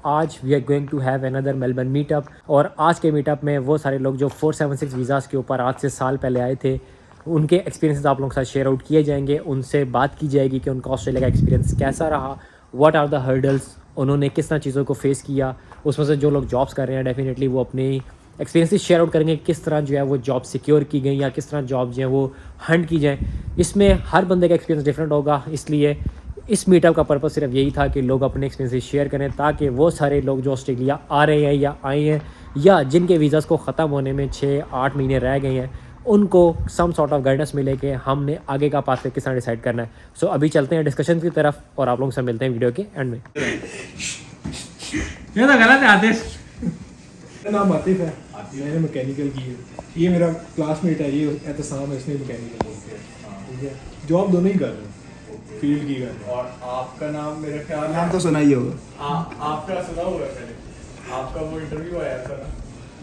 आज we are going to have another Melbourne meetup और आज के मीटअप में वो सारे लोग जो 476 वीज़ाज़ के ऊपर आज से साल पहले आए थे उनके एक्सपीरियंसेस आप लोगों के साथ शेयर आउट किए जाएंगे। उनसे बात की जाएगी कि उनका ऑस्ट्रेलिया का एक्सपीरियंस कैसा रहा, व्हाट आर द हर्डल्स, उन्होंने किस तरह चीज़ों को फेस किया। उसमें से जो लोग जॉब्स कर रहे हैं डेफिनेटली वो अपने एक्सपीरियंसेस शेयर आउट करेंगे, किस तरह जो है वो जॉब सिक्योर की गई या किस तरह जॉब जो है वो हंट की जाए। इसमें हर बंदे का एक्सपीरियंस डिफरेंट होगा, इसलिए इस मीटअप का पर्पज़ सिर्फ यही था कि लोग अपने एक्सपीरियंसेस शेयर करें ताकि वो सारे लोग जो ऑस्ट्रेलिया आ रहे हैं या आए हैं या जिनके वीज़ाज़ को ख़त्म होने में 6-8 महीने रह गए हैं उनको सम सॉर्ट ऑफ गाइडेंस मिले कि हमने आगे का पाथ किस तरह डिसाइड करना है। सो अभी चलते हैं डिस्कशन की तरफ और आप लोगों से मिलते हैं वीडियो के एंड में। ये तो गलत है आतिश। मेरा नाम आतिफ है, मैंने मैकेनिकल की है। ये मेरा क्लासमेट है, ये एहतसाम है, इसने मैकेनिकल की है। ठीक है, जॉब दोनों ही कर रहे हैं, फील्ड की कर रहे हैं। और आपका नाम मेरा ख्याल नाम तो सुना ही होगा। आपका सुना हुआ है मैंने, आपका वो इंटरव्यू आया था ना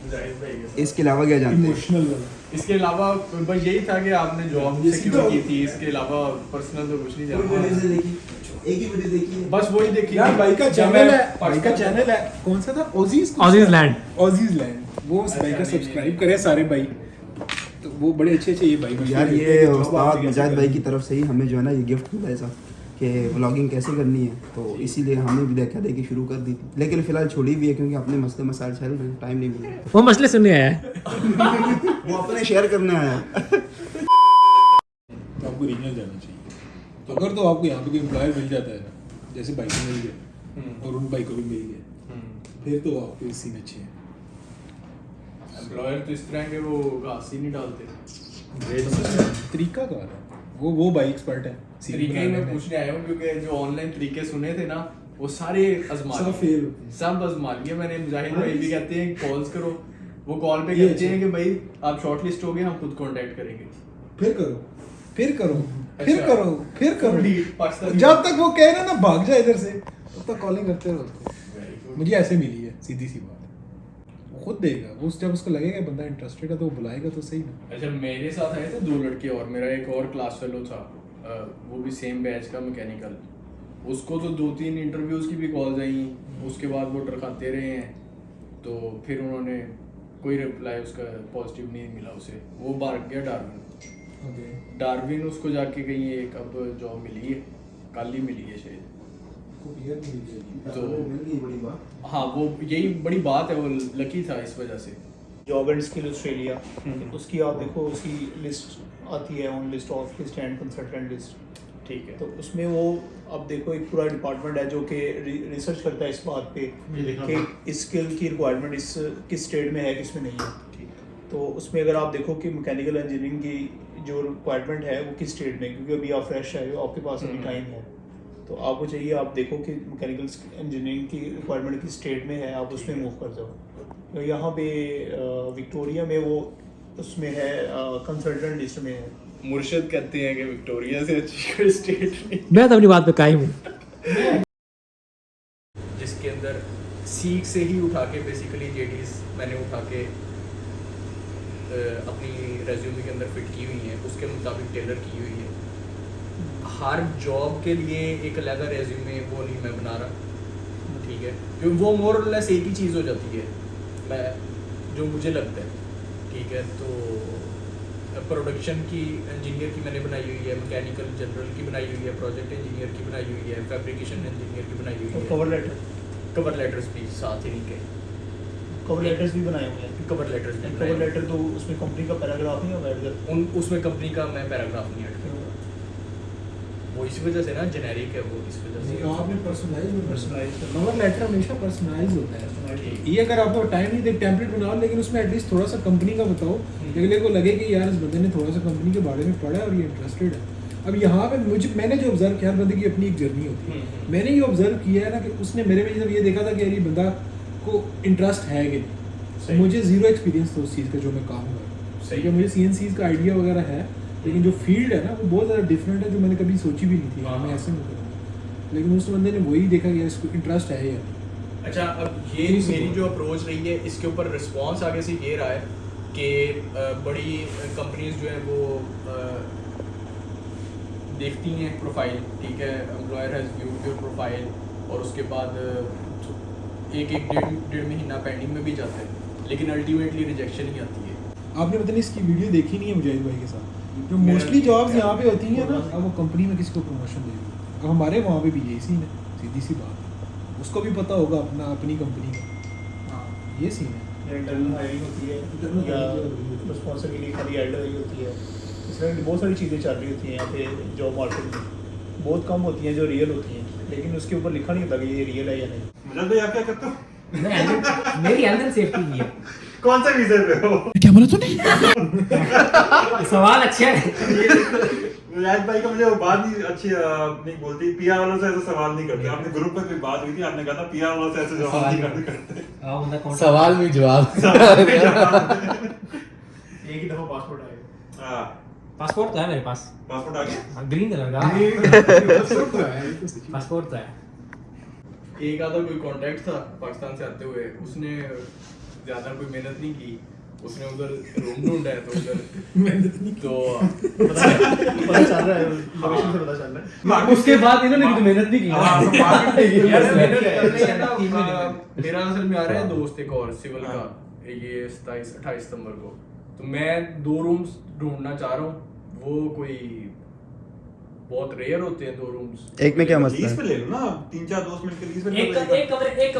मुजाहिद भाई के साथ। इसके अलावा क्या जानते हैं? इमोशनल वाला। इसके अलावा बस यही था कि आपने जॉब सिक्योर की थी, इसके अलावा पर्सनल तो कुछ नहीं जानता। एक ही वीडियो देखी है। बस वही देखी यार भाई का जब चैनल मैं है, भाई का चैनल है, कौन सा था? Aussies land. ऑजीज लैंड, वो उस भाई का सब्सक्राइब करें सारे भाई, तो वो बड़े अच्छे ये भाई मशहूर यार है। ये जॉब उस्ताद आपसे कैसे मुजाहिद भाई करें? की तरफ से ही हमें जो है ना ये गिफ्ट मिला ऐसा कि व्लॉगिंग कैसे करनी है, तो इसीलिए हमने भी देखा देखी शुरू कर दी थी, लेकिन फिलहाल छोड़ी भी है क्योंकि अपने मसले मसाइल चल रहे हैं, टाइम नहीं मिल रहा। वो मसले सुनने आया है। वो अपने शेयर करने आया है। तो आपको रीजनल जाना चाहिए। तो अगर तो आपको यहाँ पे कोई एम्प्लॉयर मिल जाता है ना, जैसे भाई को मिल गया और उन भाई को भी मिल गया, फिर तो आपके सीन अच्छे हैं। एम्प्लॉयर तो इस तरह के वो घास ही नहीं डालते। तरीका कार है, वो भाई एक्सपर्ट है तरीके ही मैं पूछने आया हूँ क्योंकि जो ऑनलाइन तरीके सुने थे ना वो सारे आजमा सब लिए। fail होते हैं। सब आजमा लिए मैंने। मुजाहिद भाई भी कहते हैं कॉल्स करो, वो कॉल पे ये कहते अच्छा। हैं कि भाई आप शॉर्ट लिस्ट हो गए, हम खुद कांटेक्ट करेंगे। फिर करो, फिर करो, फिर अच्छा। करो, फिर करो। पाकिस्तानी- जब तक वो कह रहे ना भाग जाए इधर से, तब तक कॉलिंग करते रहो। मुझे ऐसे मिली है, सीधी सी बात। वो खुद देगा, वो जब उसको लगेगा बंदा इंटरेस्टेड है तो वो बुलाएगा तो सही ना। अच्छा, मेरे साथ आए थे 2 लड़के और मेरा एक और क्लास फेलो था, वो भी सेम बैच का मैकेनिकल। उसको तो 2-3 इंटरव्यूज की भी कॉल्स आई, उसके बाद वो डरखाते रहे हैं, तो फिर उन्होंने कोई रिप्लाई उसका पॉजिटिव नहीं मिला उसे। वो भाग गया डार्विन। डार्विन उसको जाके कहीं एक अब जॉब मिली है, कल ही मिली है शायद। तो बड़ी बात। हाँ, वो यही बड़ी बात है, वो लकी था इस वजह से। जॉब एंड स्किल ऑस्ट्रेलिया, उसकी आप देखो, उसकी लिस्ट आती है, on list, of list and consultant list. ठीक है, तो उसमें वो अब देखो एक पूरा डिपार्टमेंट है जो कि रिसर्च करता है इस बात पे कि इस स्किल की रिक्वायरमेंट इस किस स्टेट में है, किस में नहीं है। ठीक है। तो उसमें अगर आप देखो कि मैकेनिकल इंजीनियरिंग की जो रिक्वायरमेंट है वो किस स्टेट में, क्योंकि अभी आप फ्रेश है, आपके पास अभी टाइम है, तो आपको चाहिए आप देखो कि मैकेनिकल इंजीनियरिंग की रिक्वायरमेंट किस स्टेट में है, आप उसमें मूव कर जाओ। तो यहाँ पे विक्टोरिया में वो उसमें है, कंसल्टेंट लिस्ट में है। मुर्शद कहते हैं कि विक्टोरिया से अच्छी कोई स्टेट नहीं, मैं तो अपनी बात पे कायम हूँ। जिसके अंदर सीख से ही उठा के बेसिकली जेडीज मैंने उठा के अपनी रेज्यूमे के अंदर फिट की हुई हैं, उसके मुताबिक टेलर की हुई है। हर जॉब के लिए एक अलग रेज्यूमे वो नहीं मैं बना रहा, ठीक है, क्योंकि वो मोर और लेस एक ही चीज़ हो जाती है, मैं जो मुझे लगता है, ठीक है। तो प्रोडक्शन की इंजीनियर की मैंने बनाई हुई है, मैकेनिकल जनरल की बनाई हुई है, प्रोजेक्ट इंजीनियर की बनाई हुई है, फैब्रिकेशन इंजीनियर की बनाई हुई और है। कवर कवर लेटर्स भी साथ ही नहीं के, कवर लेटर्स भी बनाए हुए हैं। कवर लेटर्स भी कवर बनाए हुए हैं। लेटर तो उसमें कंपनी का पैराग्राफ नहीं होगा इधर। उसमें कंपनी का मैं पैराग्राफ नहीं ऐड करूँगा, वो इसी वजह से ना जेनेरिक है, वो इस वजह से। आपने पर्सनलाइज पर्सनलाइज कवर लेटर हमेशा पर्सनलाइज होता है। ठीक। ये अगर आपको टाइम नहीं दे टेम्पलेट बनाओ, लेकिन उसमें एटलीस्ट थोड़ा सा कंपनी का बताओ, अगले को लगे कि यार इस बंदे ने थोड़ा सा कंपनी के बारे में पढ़ा है और ये इंटरेस्टेड है। अब यहाँ पे मैंने जो ऑब्जर्व किया, हर बंदे की अपनी एक जर्नी होती है। मैंने ये ऑब्जर्व किया है ना कि उसने मेरे में जब ये देखा था कि यार ये बंदा को इंटरेस्ट है कि नहीं, मुझे जीरो एक्सपीरियंस था उस चीज़ का जो मैं काम कर रहा हूँ। सही है, मुझे CNCs का आइडिया वगैरह है, लेकिन जो फील्ड है ना वो बहुत ज़्यादा डिफरेंट है, जो मैंने कभी सोची भी नहीं थी। हाँ। मैं ऐसे नहीं करूँगा, लेकिन उस बंदे ने वही देखा कि यार इसको इंटरेस्ट है यार। अच्छा, अब ये मेरी जो अप्रोच रही है इसके ऊपर रिस्पांस आगे से ये रहा है कि बड़ी कंपनीज जो है वो देखती हैं प्रोफाइल, ठीक है, employer has viewed your profile, और उसके बाद एक डेढ़ महीना पेंडिंग में भी जाता है, लेकिन अल्टीमेटली रिजेक्शन ही आती है। आपने पता नहीं इसकी वीडियो देखी नहीं है मुजाहिद भाई के साथ, जो मेरा- मोस्टली जॉब्स यहाँ पे होती हैं ना, अब वो कंपनी में किसी को प्रमोशन दे दी। अब हमारे वहाँ पे भी यही सीन है, सीधी सी बात है। उसको भी पता होगा अपनी कंपनी का, ये सीन है। इंटरनल हायरिंग होती है Internal या hiring होती है। स्पॉन्सर के लिए खाली ऐड लगाई होती है। इस तरह की बहुत सारी चीज़ें चल रही होती हैं यहाँ पे जॉब मार्केट में, बहुत कम होती हैं जो रियल होती हैं, लेकिन उसके ऊपर लिखा नहीं होता कि ये रियल है या नहीं। मुझे तो क्या करते हो? मेरी हेल्थ एंड सेफ्टी नहीं है। कौन सा वीजा पे हो? क्या बोला तूने? सवाल अच्छा है। मुजाहिद भाई का मुझे वो बात नहीं अच्छी नहीं बोलती, पीआर वालों से ऐसा सवाल नहीं करते। आपने ग्रुप में कोई बात हुई थी, आपने कहा था पीआर वालों से ऐसे जवाब नहीं करते। सवाल में जवाब। एक ही दफ़ा पासपोर्ट आएगा। हाँ, पासपोर्ट तो है मेरे पास, पासपोर्ट आ गया। ग्रीन कलर का पासपोर्ट तो है। एक आधा कोई कांटेक्ट था पाकिस्तान से आते हुए, उसने ज़्यादा कोई मेहनत नहीं की, उसने उधर रूम ढूंढा है, तो उधर मेहनत नहीं तो पता चल रहा है, लोकेशन से पता चल रहा है। उसके बाद इन्होंने भी तो मेहनत नहीं की। यार मेहनत करनी है ना। मेरा असल में आ रहा है दोस्त एक और सिविल का, ये 27-28 सितंबर को, तो मैं 2 रूम्स ढूंढना चाह रहा हूँ। वो कोई बहुत रेयर होते हैं 2 रूम्स। एक में क्या मसला लीज है? पे ले लो ना, 3-4 दोस्त मिलकर लीज पे ले एक लो।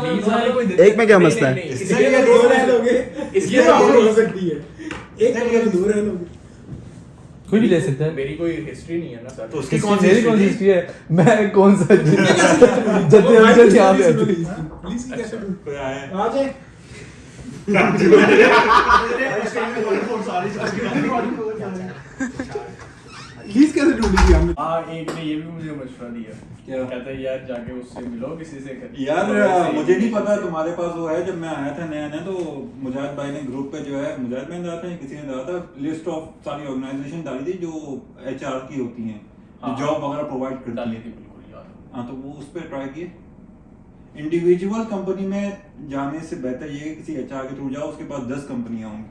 कमरे एक में क्या मसला है? इसके लिए 2 रह लोगे, इसके लिए ऑफर हो सकती है। एक कमरे में 2 रह लोगे। कोई भी ले सकता है। मेरी कोई हिस्ट्री नहीं है ना सर। तो उसकी कौन सी मेरी कौन सी हिस्ट्री? हिस्ट्री है? मैं कौन सा जब यहाँ पे आते हैं। पुलिस की कैसे कोई आया है? आ जाए। पुलिस कैसे ढूंढी थी हमने? हाँ, एक ने ये भी मुझे मशवरा दिया, क्या? कहता है यार जाके उससे मिलो किसी से यार मुझे नहीं पता तुम्हारे पास वो है। जब मैं आया था नया नया, तो मुजाहिद भाई ने ग्रुप पे जो है, मुजाहिद भाई ने डाला था या किसी ने डाला था, लिस्ट ऑफ सारी ऑर्गेनाइजेशन डाली थी जो एचआर की होती हैं, हाँ। जॉब वगैरह प्रोवाइड करती डाली हैं। थी, बिल्कुल याद है। हाँ, तो वो उस पर ट्राई किए। इंडिविजुअल कंपनी में जाने से बेहतर ये है किसी एचआर के थ्रू जाओ, उसके पास 10 कंपनियां होंगी,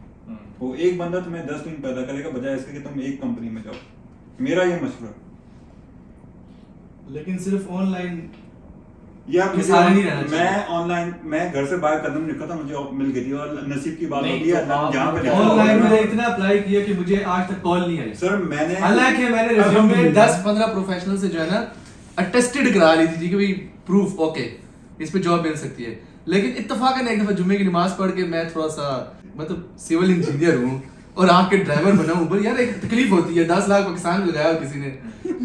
वो एक बंदा तुम्हें 10 लिंक पैदा करेगा, बजाय इसके कि तुम एक कंपनी में जाओ। मेरा ये मशवरा। लेकिन सिर्फ ऑनलाइन यार ये सारे नहीं रहना चाहिए। मैं ऑनलाइन, मैं घर से बाहर कदम रखा था, मुझे जॉब मिल गई थी, और नसीब की बात नहीं, होती है तो आप जहाँ पे जाओ। ऑनलाइन मैंने इतना अप्लाई किया कि मुझे आज तक कॉल नहीं आई। सर मैंने हालांकि मैंने रिज्यूम में 10-15 प्रोफेशनल से जो है ना अटेस्टेड करा ली थी कि भाई प्रूफ ओके इस पे जॉब मिल सकती है, लेकिन इत्तेफाकन एक दफा जुम्मे की नमाज पढ़ के मैं थोड़ा सा मतलब सिविल इंजीनियर हूँ और आपके ड्राइवर बना हूँ, पर यार एक तकलीफ होती है। 10 लाख पाकिस्तान में लगाया किसी ने,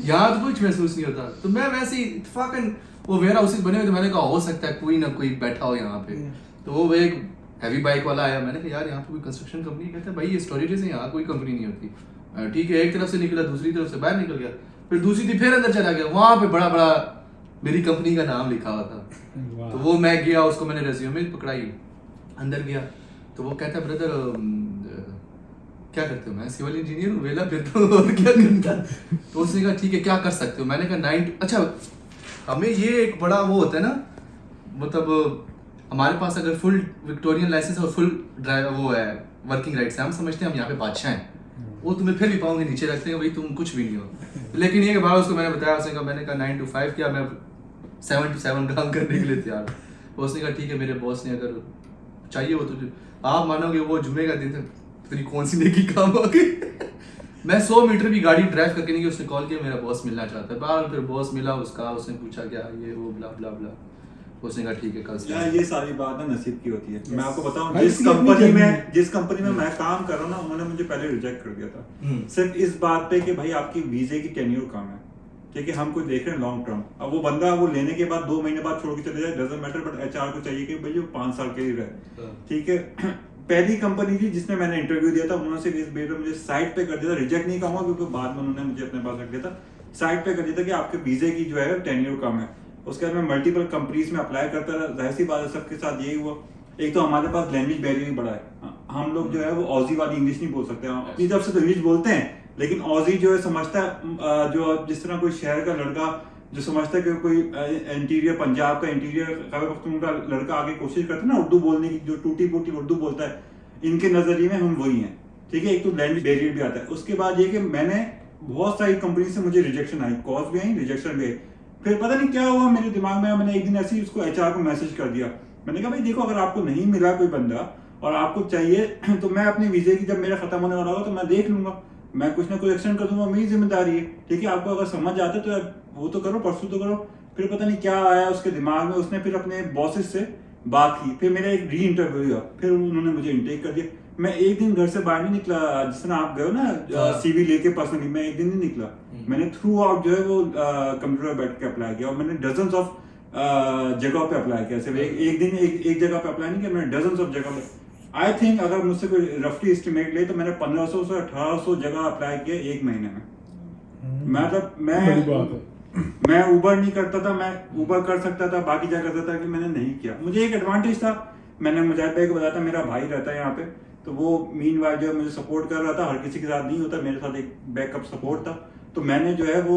यहाँ तो कुछ महसूस नहीं होता। तो मैं वैसे ही इत्तेफाकन वो वेयर हाउसेस बने हुए, तो मैंने कहा हो सकता है कोई ना कोई बैठा हो यहाँ पे। तो वो एक हैवी बाइक वाला आया, मैंने कहा यार यहाँ पे कोई कंस्ट्रक्शन कंपनी, कहता है भाई ये स्टोरेज है, यहाँ कोई कंपनी नहीं होती। ठीक है, एक तरफ से निकला, दूसरी तरफ से बाहर निकल गया, फिर दूसरी थी, फिर अंदर चला गया, वहाँ पे बड़ा बड़ा मेरी कंपनी का नाम लिखा हुआ था। तो वो मैं गया, उसको मैंने रेज्यूमे पकड़ाई, अंदर गया, तो वो कहता है ब्रदर क्या करते हो? मैं सिविल इंजीनियर हूँ, वेला फिर तो और क्या करता। तो उसने कहा ठीक है क्या कर सकते हो? मैंने कहा 9 अच्छा हमें ये एक बड़ा वो होता है ना, मतलब हमारे पास अगर फुल विक्टोरियन लाइसेंस और फुल ड्राइव वो है वर्किंग राइट्स है, हम समझते हैं हम यहाँ पे बादशाह हैं, वो तुम्हें फिर भी पाँव के नीचे रखते हैं, भाई तुम कुछ भी नहीं हो। लेकिन ये बाद उसको मैंने बताया, उसने कहा, मैंने कहा 9 to 5 किया, मैं 7 to 7 काम करने के लिए तैयार हूँ। उसने कहा ठीक है, मेरे बॉस ने अगर चाहिए वो तुझे, आप मानोगे वो जुम्मे का दिन था, तेरी कौन सी नेकी काम आ गई। मैं 100 मीटर भी गाड़ी ड्राइव करके नहीं, उसने कॉल किया मेरा बॉस मिलना चाहता है। बाहर फिर बॉस मिला उसका, उसने पूछा क्या ये वो ब्ला ब्ला ब्ला, उसने कहा ठीक है कल से। यार ये सारी बात ना नसीब की होती है। मैं आपको बताऊं, भाई, जिस इसकी अपनी कंपनी जर्नी में जिस कंपनी में मैं काम कर रहा हूँ ना, उन्होंने मुझे पहले रिजेक्ट कर दिया था सिर्फ इस बात पे कि भाई आपकी वीजे की टेन्योर कम है, ठीक है, हम कोई देख रहे हैं लॉन्ग टर्म। अब वो बंदा वो लेने के बाद 2 महीने बाद छोड़ के चले जाए, डजंट मैटर, बट एचआर को चाहिए कि भाई वो 5 साल के लिए रहे, ठीक है। पहली कंपनी थी जिसने मैंने इंटरव्यू दिया था, उन्होंने सिर्फ इस बेस पे मुझे साइट पे कर दिया था, रिजेक्ट नहीं कहूंगा क्योंकि बाद में उन्होंने मुझे अपने पास रख दिया था, साइट पे कर दिया था कि आपके वीजे की जो है टेन्योर कम है। उसके बाद मैं मल्टीपल कंपनीज में अप्लाई करता रहा, जाहिर सी बात है सबके साथ यही हुआ। एक तो हमारे पास लैंग्वेज बैरियर भी बड़ा है, हम लोग जो है वो ऑजी वाली इंग्लिश नहीं बोल सकते, हम अपनी तरफ से तो इंग्लिश बोलते हैं, लेकिन ऑजी जो है समझता है, जो जिस तरह कोई शहर का लड़का जो समझता है कि कोई इंटीरियर पंजाब का इंटीरियर का लड़का आगे कोशिश करता है ना उर्दू बोलने की, जो टूटी फूटी उर्दू बोलता है, इनके नजरिए में हम वही हैं, ठीक है। एक तो लैंग्वेज बैरियर भी आता है। उसके बाद ये कि मैंने बहुत सारी कंपनी से मुझे रिजेक्शन आई, कॉल्स भी आई, रिजेक्शन भी आई। फिर पता नहीं क्या हुआ मेरे दिमाग में, मैंने एक दिन ऐसे ही उसको एचआर को मैसेज कर दिया मैंने कहा भाई देखो, अगर आपको नहीं मिला कोई बंदा और आपको चाहिए तो मैं अपने वीजे की, जब मेरा खत्म होने वाला होगा तो मैं देख लूंगा, मैं कुछ ना कुछ एक्सटेंड कर दूंगा, मेरी जिम्मेदारी है, ठीक है। आपको अगर समझ आता है तो वो तो करो, परसों तो करो। फिर पता नहीं क्या आया उसके दिमाग में, उसने फिर अपने बॉसेस से बात की, फिर मेरा एक री इंटरव्यू हुआ, फिर उन्होंने मुझे इनटेक कर दिया। मैं एक दिन घर से बाहर नहीं निकला, जिस तरह आप गए हो ना सीवी लेके पर्सनली, मैं एक दिन नहीं निकला। मैंने थ्रू आउट जो है वो कंप्यूटर पर बैठ के अप्लाई किया, और मैंने डजन्स ऑफ जगह पे अप्लाई किया। सिर्फ एक दिन एक जगह पे अप्लाई नहीं किया, मैंने डजन्स ऑफ जगह पे। आई थिंक अगर मुझसे कोई रफली एस्टिमेट ले तो मैंने 1500 से 1800 जगह अप्लाई किया एक महीने में। मतलब बड़ी बात है। मैं उबर नहीं करता था, मैं उबर कर सकता था, बाकी क्या करता था कि मैंने नहीं किया। मुझे एक एडवांटेज था, मैंने मुजाहिद भाई को बताया था, मेरा भाई रहता है यहाँ पे, तो वो मीनवाइल जो है मुझे सपोर्ट कर रहा था। हर किसी के साथ नहीं होता, मेरे साथ एक बैकअप सपोर्ट था। तो मैंने जो है वो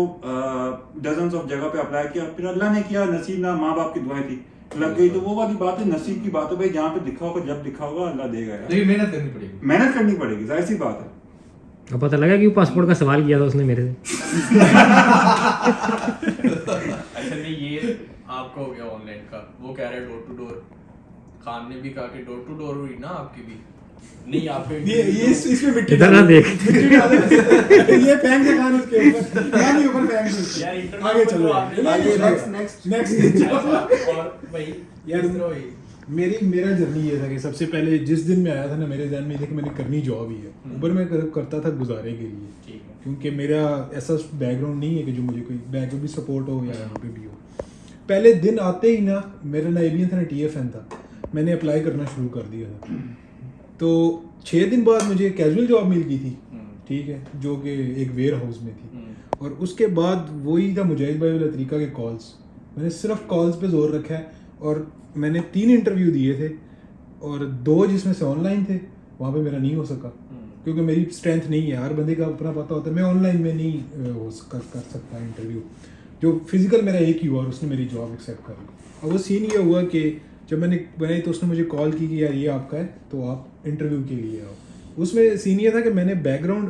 डजन्स ऑफ जगह पे अप्लाई किया, फिर अल्लाह ने किया, नसीब ना, माँ बाप की दुआएं थी, लग गई। तो वो वाली बात है, नसीब की बात है भाई, जहाँ पे लिखा होगा, जब लिखा होगा, अल्लाह देगा यार। लेकिन मेहनत करनी पड़ेगी, मेहनत करनी पड़ेगी, जाहिर सी बात है। अब पता लगा कि पासपोर्ट का सवाल किया था उसने मेरे से। अच्छा नहीं, ये आपका हो गया ऑनलाइन का, वो कह रहे डोर टू डोर। खान ने भी कहा कि डोर टू डोर हुई ना आपकी भी, नहीं आपके ये इसमें मिट्टी इधर ना देख। मिट्टी डाले ये फेंक दे कान उसके ऊपर, कान के ऊपर फेंक दे यार इंटरव्यू आगे चलो आगे नेक्स्ट नेक्स्ट और भाई यार, इस तरह हुई। मेरा जर्नी ये था कि सबसे पहले जिस दिन मैं आया था ना, मेरे ध्यान में ये था कि मैंने करनी जॉब ही है। उबर में करता था गुजारे के लिए, ठीक है। क्योंकि मेरा ऐसा बैकग्राउंड नहीं है कि जो मुझे कोई बैकअप भी सपोर्ट हो या यहाँ पे भी हो। पहले दिन आते ही ना, मेरा ना एबीएन था ना TFN था, मैंने अप्लाई करना शुरू कर दिया था। तो 6 दिन बाद मुझे कैजुअल जॉब मिल गई थी, ठीक है, जो कि एक वेयर हाउस में थी। और उसके बाद वही था मुजाहिद भाई वाला तरीका के कॉल्स, मैंने सिर्फ कॉल्स पे जोर रखा है। और मैंने 3 इंटरव्यू दिए थे, और 2 जिसमें से ऑनलाइन थे, वहाँ पे मेरा नहीं हो सका, क्योंकि मेरी स्ट्रेंथ नहीं है। हर बंदे का अपना पता होता है, मैं ऑनलाइन में नहीं कर सकता इंटरव्यू। जो फिजिकल मेरा एक ही हुआ और उसने मेरी जॉब एक्सेप्ट कर ली। और वो सीन ये हुआ कि जब मैंने बनाई तो उसने मुझे कॉल की कि यार ये आपका है, तो आप इंटरव्यू के लिए आओ। उसमें सीन ये था कि मैंने बैकग्राउंड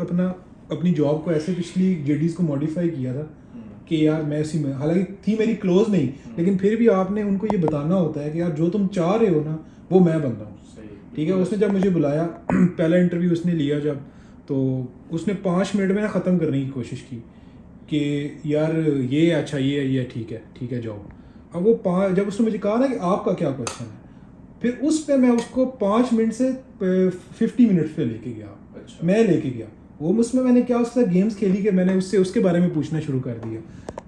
अपनी जॉब को ऐसे पिछली JDs को मॉडिफाई किया था कि यार मैं उसी में, हालांकि थी मेरी क्लोज नहीं, लेकिन फिर भी आपने उनको ये बताना होता है कि यार जो तुम चाह रहे हो ना, वो मैं बन रहा हूँ, ठीक है। उसने जब मुझे बुलाया पहला इंटरव्यू उसने लिया जब, तो उसने 5 मिनट में ना ख़त्म करने की कोशिश की कि यार ये अच्छा ये ठीक है जाओ। अब वो जब उसने मुझे कहा ना कि आपका क्या क्वेश्चन है, फिर उस पे मैं उसको 5 मिनट से 50 मिनट पे लेके गया। अच्छा। मैं लेके गया वो, उसमें मैंने क्या उसके साथ गेम्स खेली कि मैंने उससे उसके बारे में पूछना शुरू कर दिया।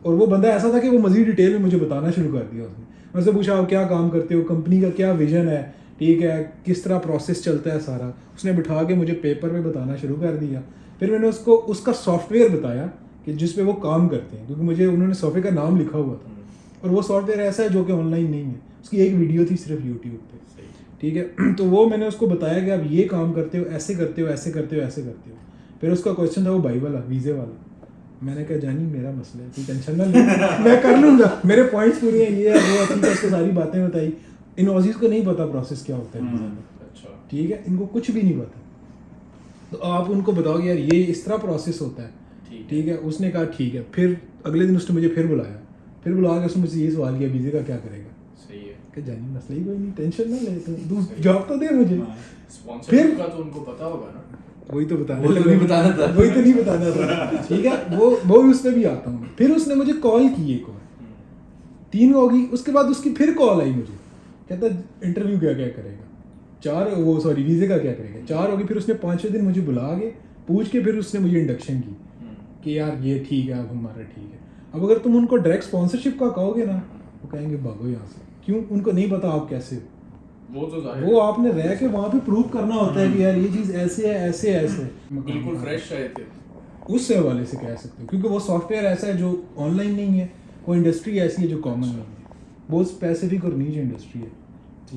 और वो बंदा ऐसा था कि वो मज़ीद डिटेल में मुझे बताना शुरू कर दिया। उसने मुझसे पूछा आप क्या काम करते हो, कंपनी का क्या विजन है, ठीक है, किस तरह प्रोसेस चलता है सारा। उसने बिठा के मुझे पेपर में बताना शुरू कर दिया। फिर मैंने उसको उसका सॉफ्टवेयर बताया कि जिस पे वो काम करते हैं, क्योंकि मुझे उन्होंने सॉफ्टवेयर का नाम लिखा हुआ था, और वो सॉफ्टवेयर ऐसा है जो कि ऑनलाइन नहीं है। उसकी एक वीडियो थी सिर्फ यूट्यूब पे, ठीक है। तो वो मैंने उसको बताया कि आप ये काम करते हो, ऐसे करते हो, ऐसे करते हो, ऐसे करते हो। फिर उसका क्वेश्चन था वो भाई वाला, वीज़े वाला। मैंने कहा जानी मेरा मसला है, कोई टेंशन ना ले, मैं कर लूँगा, मेरे पॉइंट्स पूरे हैं, ये है वो, ठीक है। उसको सारी बातें बताई। इन ऑजीज को नहीं पता प्रोसेस क्या होता है वीज़ा में, अच्छा, ठीक है, इनको कुछ भी नहीं पता। तो आप उनको बताओगे यार ये इस तरह प्रोसेस होता है, ठीक है। उसने कहा ठीक है। फिर अगले दिन उसने मुझे फिर बुलाया, फिर बुला के उसने मुझसे ये सवाल किया वीज़े का क्या करेगा। सही है कि जानी मसला ही कोई नहीं, टेंशन ना ले, तो जॉब तो दे मुझे। स्पॉन्सरशिप का तो उनको पता होगा ना, वही तो बताना वो तो नहीं बताना था। वही तो नहीं बताना था, ठीक है। वो उस पे भी आता हूँ। फिर उसने मुझे कॉल की एक और 3 होगी, उसके बाद उसकी फिर कॉल आई मुझे, कहता इंटरव्यू क्या करेगा, 4 वीज़े का क्या करेगा, 4 होगी। फिर उसने 5वें दिन मुझे बुला के पूछ के फिर उसने मुझे इंडक्शन की कि यार ये ठीक है, अब हमारा ठीक है। अब अगर तुम उनको डायरेक्ट स्पॉन्सरशिप का कहोगे ना, वो कहेंगे भागो यहाँ से, क्यों, उनको नहीं पता आप कैसे हो। वो तो जाहिर वो आपने रह के वहाँ पे प्रूव करना होता है कि यार ये चीज़ ऐसे है, ऐसे ऐसे। बिल्कुल फ्रेश आए थे उस हवाले से कह सकते हो, क्योंकि वो सॉफ्टवेयर ऐसा है जो ऑनलाइन नहीं है, वो इंडस्ट्री ऐसी है जो कॉमन नहीं है, बहुत स्पेसिफिक और नीच इंडस्ट्री है।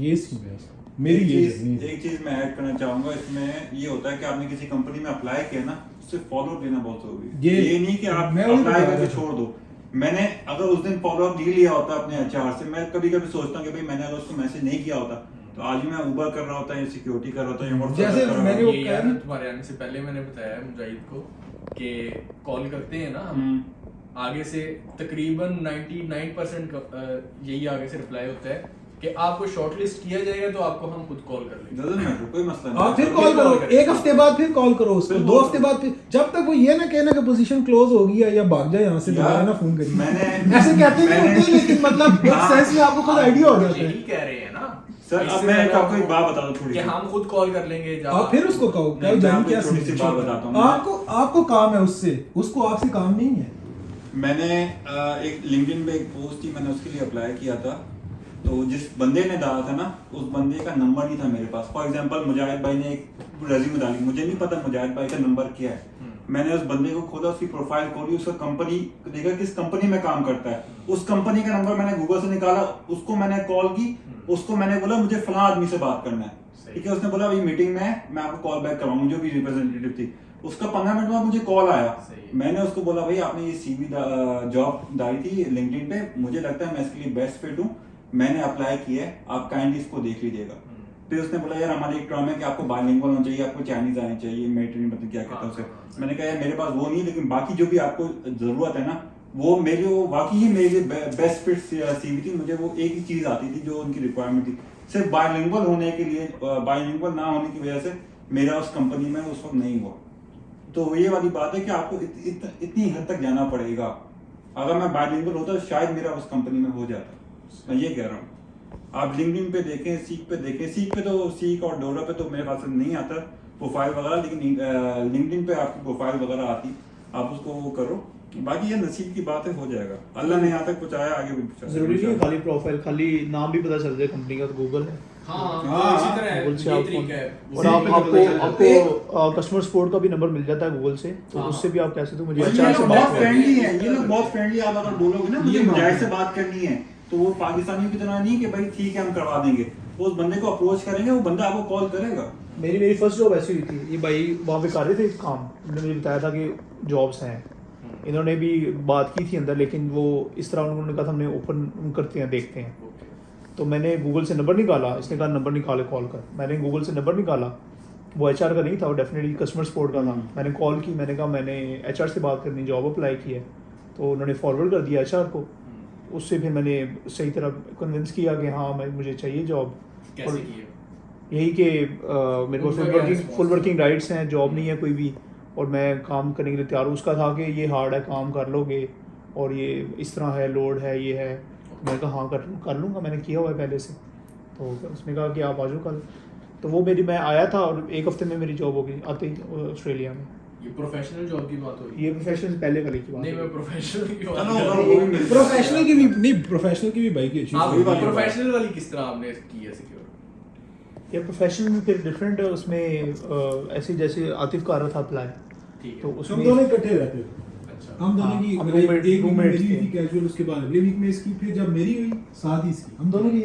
ये सीन है मेरी। एक चीज मैं ऐड करना चाहूंगा इसमें, ये होता है कि आपने किसी कंपनी में अप्लाई किया ना, उससे फॉलो अप लेना बहुत जरूरी है। ये नहीं कि आप अप्लाई करके छोड़ दो। मैंने अगर उस दिन फॉलो अप नहीं लिया होता अपने HR से, मैं कभी कभी सोचता हूँ कि भाई मैंने अगर उसको मैसेज नहीं किया होता तो आज भी मैं उबर कर रहा होता, या सिक्योरिटी कर रहा होता, या व्हाट्सएप जैसे कर रहा मैंने होता। वो ये कहा यार ना, तुम्हारे आने से पहले मैंने बताया मुजाहिद को कि कॉल करते हैं ना हम, आगे से तकरीबन 99% यही आगे से रिप्लाई होता है कि आपको शॉर्टलिस्ट किया जाएगा तो आपको हम खुद कॉल कर लेंगे। डजंट मैटर, कोई मसला नहीं। आप फिर कॉल करो, एक हफ्ते बाद फिर कॉल करो उसको, 2 हफ्ते बाद फिर, जब तक वो ये ना कहना कि पोजीशन क्लोज हो गई है या भाग जाए यहाँ से, दोबारा ना फोन करिए। ऐसे कहते नहीं होते, लेकिन मतलब एक सेंस में आपको खुद आइडिया हो जाता है। यही कह रहे हैं ना सर। अब मैं आपको एक बात बता दूं थोड़ी कि हम खुद कॉल कर लेंगे। आप फिर उसको कहो क्या जान क्या छोटी सी बात बताता हूँ। आपको काम है उससे, उसको आपसे काम नहीं है। मैंने एक लिंक्डइन पे एक पोस्ट थी, मैंने उसके लिए अप्लाई किया था। तो जिस बंदे ने डाला था ना, उस बंदे का नंबर नहीं था मेरे पास। फॉर एग्जांपल मुजाहिद भाई ने एक रेज्यूमे डाली, मुझे नहीं पता मुजाहिद भाई का नंबर क्या है। मैंने उस बंदे को खोला, उसकी प्रोफाइल खोली, उसका कंपनी देखा किस कंपनी में काम करता है, उस कंपनी का नंबर मैंने गूगल से निकाला, उसको मैंने कॉल की, उसको मैंने बोला मुझे फलां आदमी से बात करना है, ठीक है। उसने बोला अभी मीटिंग में है, मैं आपको कॉल बैक करवाऊंगा, जो भी रिप्रेजेंटेटिव थी। उसका 15 मिनट बाद मुझे कॉल आया। मैंने उसको बोला भाई आपने ये सीवी जॉब डाली थी लिंक्डइन पे, मुझे लगता है मैं इसके लिए बेस्ट फिट हूँ, मैंने अप्लाई किया है, आप काइंडली इसको देख लीजिएगा। फिर उसने बोला यार हमारी एक टर्म है कि आपको बाइलिंगुअल होना चाहिए, आपको चाइनीज आनी चाहिए, मेटरी मतलब क्या कहता है उसे। मैंने कहा यार मेरे पास वो नहीं, लेकिन बाकी जो भी आपको जरूरत है ना, वो मेरे वो वाकई ही मेरे लिए बेस्ट फिट सीवी थी। मुझे वो एक ही चीज आती थी जो उनकी रिक्वायरमेंट थी, सिर्फ बाइलिंगुअल होने के लिए, बाइलिंगुअल ना होने की वजह से मेरा उस कंपनी में उस वक्त नहीं हुआ। तो ये वाली बात है कि आपको इतनी हद तक जाना पड़ेगा। अगर मैं बाइलिंगुअल होता तो शायद मेरा उस कंपनी में हो जाता। मैं ये कह रहा हूँ, आप लिंक्डइन पे देखें, सीक पे देखें। सीक पे तो सीक और डोरा पे तो मेरे ख्याल से नहीं आता प्रोफाइल वगैरह, लेकिन लिंक्डइन पे आपकी प्रोफाइल वगैरह आती, आप उसको वो करो। बाकी ये नसीब की बात है, हो जाएगा। अल्लाह ने यहाँ तक पहुँचाया, आगे भी पहुँचाया। जरूरी नहीं है खाली प्रोफाइल, खाली नाम भी पता चल जाए कंपनी का, तो गूगल है। हाँ, इसी तरह है, गूगल से ये आप तरीका है। और आपको कस्टमर सपोर्ट का भी नंबर मिल जाता है गूगल से, तो उससे भी आप कह सकते हो मुझे ये अच्छा से लोग बात बहुत करनी है। फ्रेंडली है, ये लोग बहुत फ्रेंडली। आप अगर बोलोगे ना मुझे मुजाहिद से बात करनी है, तो वो पाकिस्तानियों की तरह नहीं कि भाई ठीक है हम करवा देंगे। वो उस बंदे को अप्रोच करेंगे, वो बंदा आपको कॉल करेगा। मेरी फर्स्ट जॉब ऐसी हुई थी। ये भाई वहाँ पे कर रहे थे काम, उन्होंने मुझे बताया था कि जॉब्स हैं, इन्होंने भी बात की थी अंदर, लेकिन वो इस तरह उन्होंने कहा था हमने ओपन करते हैं, देखते हैं। तो मैंने गूगल से नंबर निकाला, इसने कहा नंबर निकाले कॉल कर। मैंने गूगल से नंबर निकाला, वो एचआर का नहीं था, वो डेफिनेटली कस्टमर सपोर्ट का था। मैंने कॉल की, मैंने कहा मैंने एचआर से बात करनी, जॉब अप्लाई की है। तो उन्होंने फॉरवर्ड कर दिया एचआर को। उससे फिर मैंने सही तरह कन्विंस किया कि हाँ मुझे चाहिए जॉब। कैसे किया? यही कि मेरे को फुल वर्किंग राइट्स हैं, जॉब नहीं है कोई भी, और मैं काम करने के लिए तैयार हूँ। उसका था कि ये हार्ड है, काम कर लोगे, और ये इस तरह है, लोड है, ये है। मैंने कहा हाँ कर लूँगा, मैंने किया हुआ है पहले से। तो उसने कहा कि आप आ जाओ कल। तो वो मैं आया था और 1 हफ्ते में मेरी जॉब हो गई आते ही ऑस्ट्रेलिया में। ये प्रोफेशनल जॉब की बात हो रही है? ये प्रोफेशनल से पहले वाली की बात नहीं, है। मैं प्रोफेशनल की बात चलो, कर रहा वो हूँ। भी मिल जाएगा। प्रोफेशनल की भी नहीं, प्रोफेशनल की भी बाइक की आप अच्छी बात है। प्रोफेशनल वाली किस तरह आपने की है सिक्योर? ये प्रोफेशनल में फिर डिफरेंट है। उसमें ऐसे जैसे आतिफ कर रहा था अप्लाई, ठीक तो है। हम उसमें दोनों इकट्ठे रहते थे। अच्छा। हम दोनों की हम मतलब roommate- एक वीक में roommates मेरी हुई थे। थी कैजुअल, उसके बाद अगले वीक में इसकी, फिर जब मेरी हुई साथ ही इसकी, हम दोनों की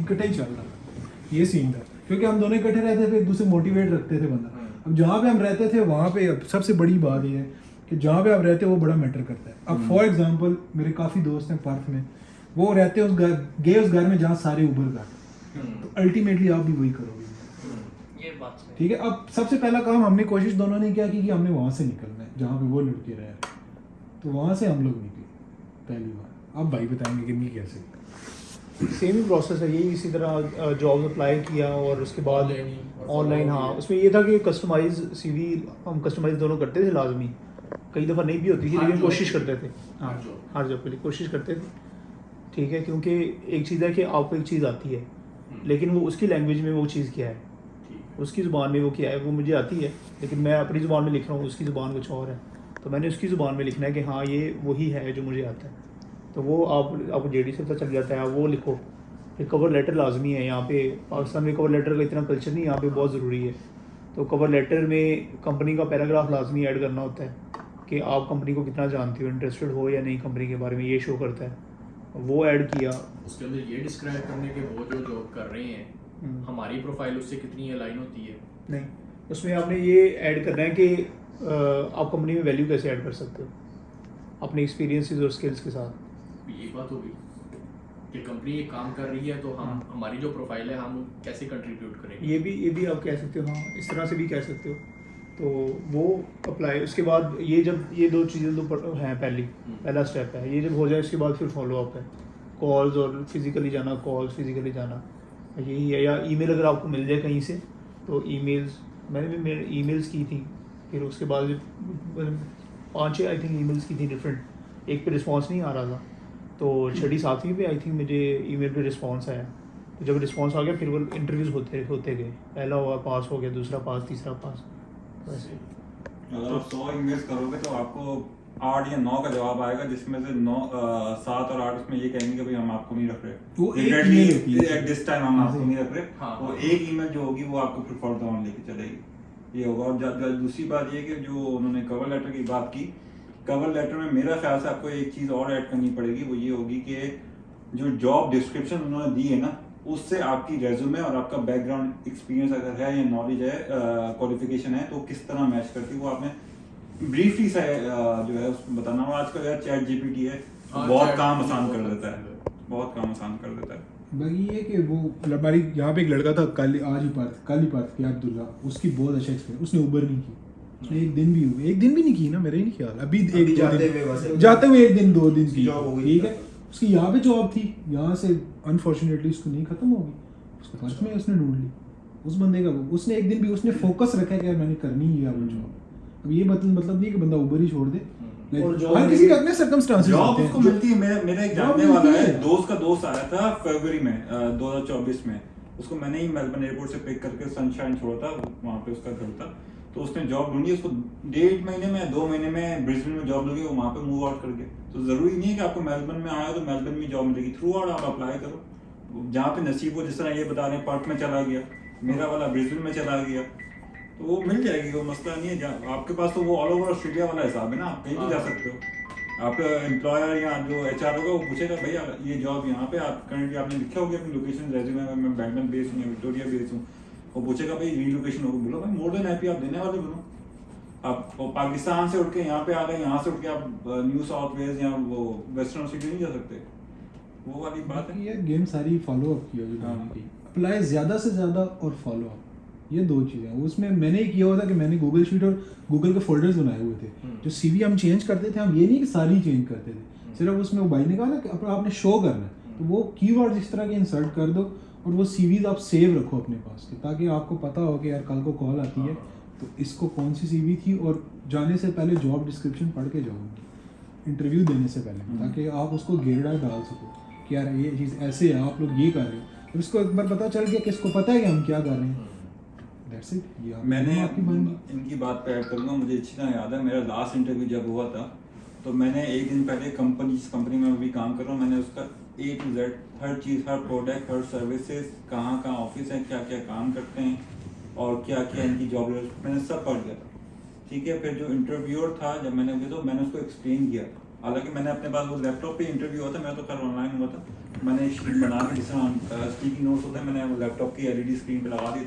इकट्ठा ही चल रहा था। ये सीन था, क्योंकि हम दोनों इकट्ठे रहते थे, एक दूसरे मोटिवेट रखते थे बंदा। अब जहाँ पे हम रहते थे वहाँ पे सबसे बड़ी बात ये है कि जहाँ पे आप रहते हो वो बड़ा मैटर करता है। अब फॉर एग्जांपल मेरे काफ़ी दोस्त हैं पर्थ में, वो रहते उस घर में जहाँ सारे उबर कर, तो अल्टीमेटली आप भी वही करोगे। ये बात है। ठीक है। अब सबसे पहला काम हमने कोशिश दोनों ने क्या की कि हमने वहाँ से निकलना है जहाँ पे वो लड़के रहे, तो वहाँ से हम लोग निकले पहली बार। अब भाई बताएंगे कि नहीं कैसे। सेम ही प्रोसेस है, यही इसी तरह जॉब अप्लाई किया और उसके बाद ऑनलाइन। हाँ, उसमें ये था कि कस्टमाइज सीवी हम कस्टमाइज दोनों करते थे लाजमी। कई दफ़ा नहीं भी होती थी, लेकिन कोशिश करते थे। हाँ, हर जॉब के लिए कोशिश करते थे। ठीक है, क्योंकि एक चीज़ है कि आपको एक चीज़ आती है, लेकिन वो उसकी लैंग्वेज में वो चीज़ क्या है, उसकी ज़ुबान में वो क्या है, वो मुझे आती है, लेकिन मैं अपनी ज़ुबान में लिख रहा हूँ, उसकी ज़ुबान कुछ और है। तो मैंने उसकी ज़ुबान में लिखना है कि हाँ ये वही है जो मुझे आता है। तो वो आपको जेडी से पता चल जाता है, आप वो लिखो। फिर कवर लेटर लाजमी है यहाँ पे। पाकिस्तान में कवर लेटर का इतना कल्चर नहीं, यहाँ पे बहुत ज़रूरी है। तो कवर लेटर में कंपनी का पैराग्राफ लाजमी ऐड करना होता है कि आप कंपनी को कितना जानते हो, इंटरेस्टेड हो या नहीं कंपनी के बारे में, ये शो करता है। वो ऐड किया। उसके अंदर ये डिस्क्राइब करने के वो जो जॉब कर रहे हैं हमारी प्रोफाइल उससे कितनी अलाइन होती है? नहीं, उसमें आपने ये ऐड करना है कि आप कंपनी में वैल्यू कैसे ऐड कर सकते हो अपने एक्सपीरियंसेस और स्किल्स के साथ। ये बात होगी कि कंपनी ये काम कर रही है तो हम हमारी जो प्रोफाइल है हम कैसे कंट्रीब्यूट करेंगे। ये भी आप कह सकते हो। हाँ, इस तरह से भी कह सकते हो। तो वो अप्लाई, उसके बाद ये जब ये 2 चीज़ें तो हैं, पहला स्टेप है, ये जब हो जाए उसके बाद फिर फॉलो अप है। कॉल्स और फिज़िकली जाना, यही है। या ईमेल अगर आपको मिल जाए कहीं से तो ईमेल्स, मैंने भी मेरे ईमेल्स की थी, फिर उसके बाद 5-6 आई थिंक ईमेल्स की थी डिफरेंट, एक पे रिस्पांस नहीं आ रहा था, तो 6वीं-7वीं पे आई थिंक मुझे ईमेल पे रिस्पांस आया। तो जब रिस्पांस आ गया फिर वो इंटरव्यूज़ होते गए, पहला हुआ पास हो गया, दूसरा पास, तीसरा पास, वैसे। अगर आप 100 ईमेल्स करोगे तो आपको 8 या 9 का जवाब आएगा, जिसमें से 7 और 8 उसमें ये कहेंगे कि भाई हम आपको नहीं रख रहे, वो एक email होती है। एट दिस टाइम हम आपको नहीं रख रहे। हाँ, वो हाँ। एक ईमेल जो होगी वो आपको फिर फर्दर ऑन लेके चलेगी, ये होगा। और दूसरी बात ये कि जो उन्होंने कवर लेटर की बात की, कवर लेटर में मेरा ख्याल से आपको एक चीज़ और ऐड करनी पड़ेगी, वो ये होगी कि जो जॉब डिस्क्रिप्शन उन्होंने दी है ना, उससे आपकी रेज्यूमे और आपका बैकग्राउंड एक्सपीरियंस अगर है या नॉलेज है, क्वालिफिकेशन है, तो किस तरह मैच करती है वो आपने ब्रीफली से जो है उसको बताना। और आजकल यार चैट जीपीटी है, हाँ, बहुत chat काम GPT आसान कर बहुत देता है, बहुत काम आसान कर देता है। बाकी ये कि वो हमारी यहाँ पे एक लड़का था, कल ही पार्थ के अब्दुल्ला, उसकी बहुत अच्छा एक्सपीरियंस, उसने उबर नहीं की, उसने एक दिन भी नहीं की ना, मेरे नहीं ख्याल, अभी एक जाते हुए एक दिन 2 दिन की जॉब हो गई। ठीक है, उसकी यहाँ पे जॉब थी, यहाँ से अनफॉर्चुनेटली उसको नहीं खत्म होगी, उसको पर्थ में उसने ढूंढ ली। उस बंदे का उसने एक दिन भी उसने फोकस रखा है कि यार मैंने करनी ही है वो जॉब। अब ये मतलब नहीं कि बंदा उबर ही छोड़ दे, और job हर किसी के अपने सर्कमस्टांसेस जॉब होते उसको हैं। मिलती है। मेरा एक जॉब जानने वाला मिलती है, है। दोस्त का दोस्त आया था फरवरी में 2024 में, उसको मैंने ही मेलबर्न एयरपोर्ट से पिक करके सनशाइन छोड़ा था, वहाँ पे उसका घर था। तो उसने जॉब ढूंढी, उसको 1.5 महीने में 2 महीने में ब्रिस्बेन में जॉब लगी, वो वहाँ पे मूव आउट कर गया। तो जरूरी नहीं है कि आपको मेलबर्न में आया तो मेलबर्न में जॉब मिलेगी, थ्रू आउट आप अप्लाई करो जहाँ पे नसीब हो। जिस तरह ये बता रहे हैं पर्थ में चला गया, मेरा वाला ब्रिस्बेन में चला गया, तो वो मिल जाएगी, वो मसला नहीं है। आपके पास तो वो ऑल ओवर ऑस्ट्रेलिया वाला हिसाब है ना, आप कहीं भी जा सकते हो। आपका एम्प्लॉयर या जो एचआर होगा वो पूछेगा भैया ये जॉब यहाँ पे आप करंटली आपने लिखा होगा अपनी लोकेशन रेज्यूमे में, मैं बैंगन बेस हूँ या विक्टोरिया बेस हूँ, वो पूछेगा भाई रीलोकेशन होगा, बोलो भाई मोर देन हैप्पी, आप देने वाले बोलो। आप पाकिस्तान से उठ के यहाँ पे आ गए, यहाँ से उठ के आप न्यू साउथ वेल्स या वो वेस्टर्न ऑस्ट्रेलिया नहीं जा सकते, वो वाली बात है। ये गेम सारी फॉलो अप की है, अप्लाई ज़्यादा से ज़्यादा और फॉलो अप, ये 2 चीज़ें हैं। उसमें मैंने क्या हुआ था कि मैंने गूगल शीट और गूगल के फोल्डर्स बनाए हुए थे, जो सीवी हम चेंज करते थे, हम ये नहीं कि सारी चेंज करते थे, सिर्फ उसमें वो भाई ने कहा ना कि आपने शो करना है, तो वो कीवर्ड इस तरह के इंसर्ट कर दो और वो सीवीज आप सेव रखो अपने पास, ताकि आपको पता हो कि यार कल को कॉल आती है तो इसको कौन सी सीवी थी, और जाने से पहले जॉब डिस्क्रिप्शन पढ़ के जाओ इंटरव्यू देने से पहले, ताकि आप उसको घेरा डाल सको कि यार ये चीज़ ऐसे है, आप लोग ये कर रहे हो, तो इसको एक बार पता चल गया कि इसको पता है कि हम क्या कर रहे हैं। That's it, ये मैंने आपकी बंदी। इनकी बात पे ऐड करूँगा, मुझे अच्छी तरह याद है मेरा लास्ट इंटरव्यू जब हुआ था, तो मैंने एक दिन पहले जिस कंपनी में अभी काम कर रहा हूँ, मैंने उसका A to Z her cheese, her product, her services, कहाँ ऑफिस है, क्या क्या काम करते हैं और क्या क्या इनकी जॉब, मैंने सब पढ़ लिया था। ठीक है, फिर जो इंटरव्यूअर था जब मैंने मैंने उसको एक्सप्लेन किया, हालांकि मैंने अपने पास वो लैपटॉप पे इंटरव्यू हुआ था, मेरा तो खैर ऑनलाइन हुआ था, मैंने शीट बना के जिस तरह स्पीकिंग नोट्स होता है, मैंने वो लैपटॉप की LED स्क्रीन पे लगा दी।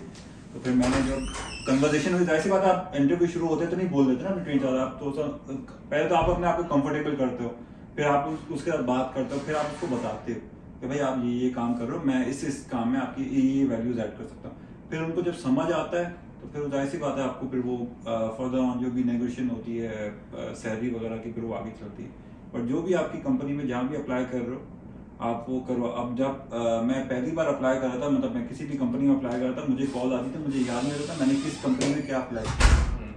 तो फिर मैंने जब कन्वर्सेशन हुई, ऐसी बात है आप इंटरव्यू शुरू होते तो नहीं बोल देते ना बिटवीन ज़्यादा, आप तो पहले तो आप अपने आप को कंफर्टेबल करते हो, फिर आप उसके बाद बात करते हो, फिर आप उसको बताते हो कि भाई आप ये काम कर रहे हो, मैं इस काम में आपकी ये वैल्यूज ऐड कर सकता हूँ। फिर उनको जब समझ आता है तो फिर जाहिर सी बात है आपको फिर वो फर्दर ऑन जो भी नेगोशिएशन होती है सैलरी वगैरह की, फिर वो आगे चलती है। और जो भी आपकी कंपनी में जहाँ भी अप्लाई कर रहे हो आप वो करो। अब जब मैं पहली बार अप्लाई कर रहा था, मतलब मैं किसी भी कंपनी में अप्लाई कर रहा था, मुझे कॉल आती थी, मुझे याद नहीं रहता मैंने किस कंपनी में क्या अप्लाई किया,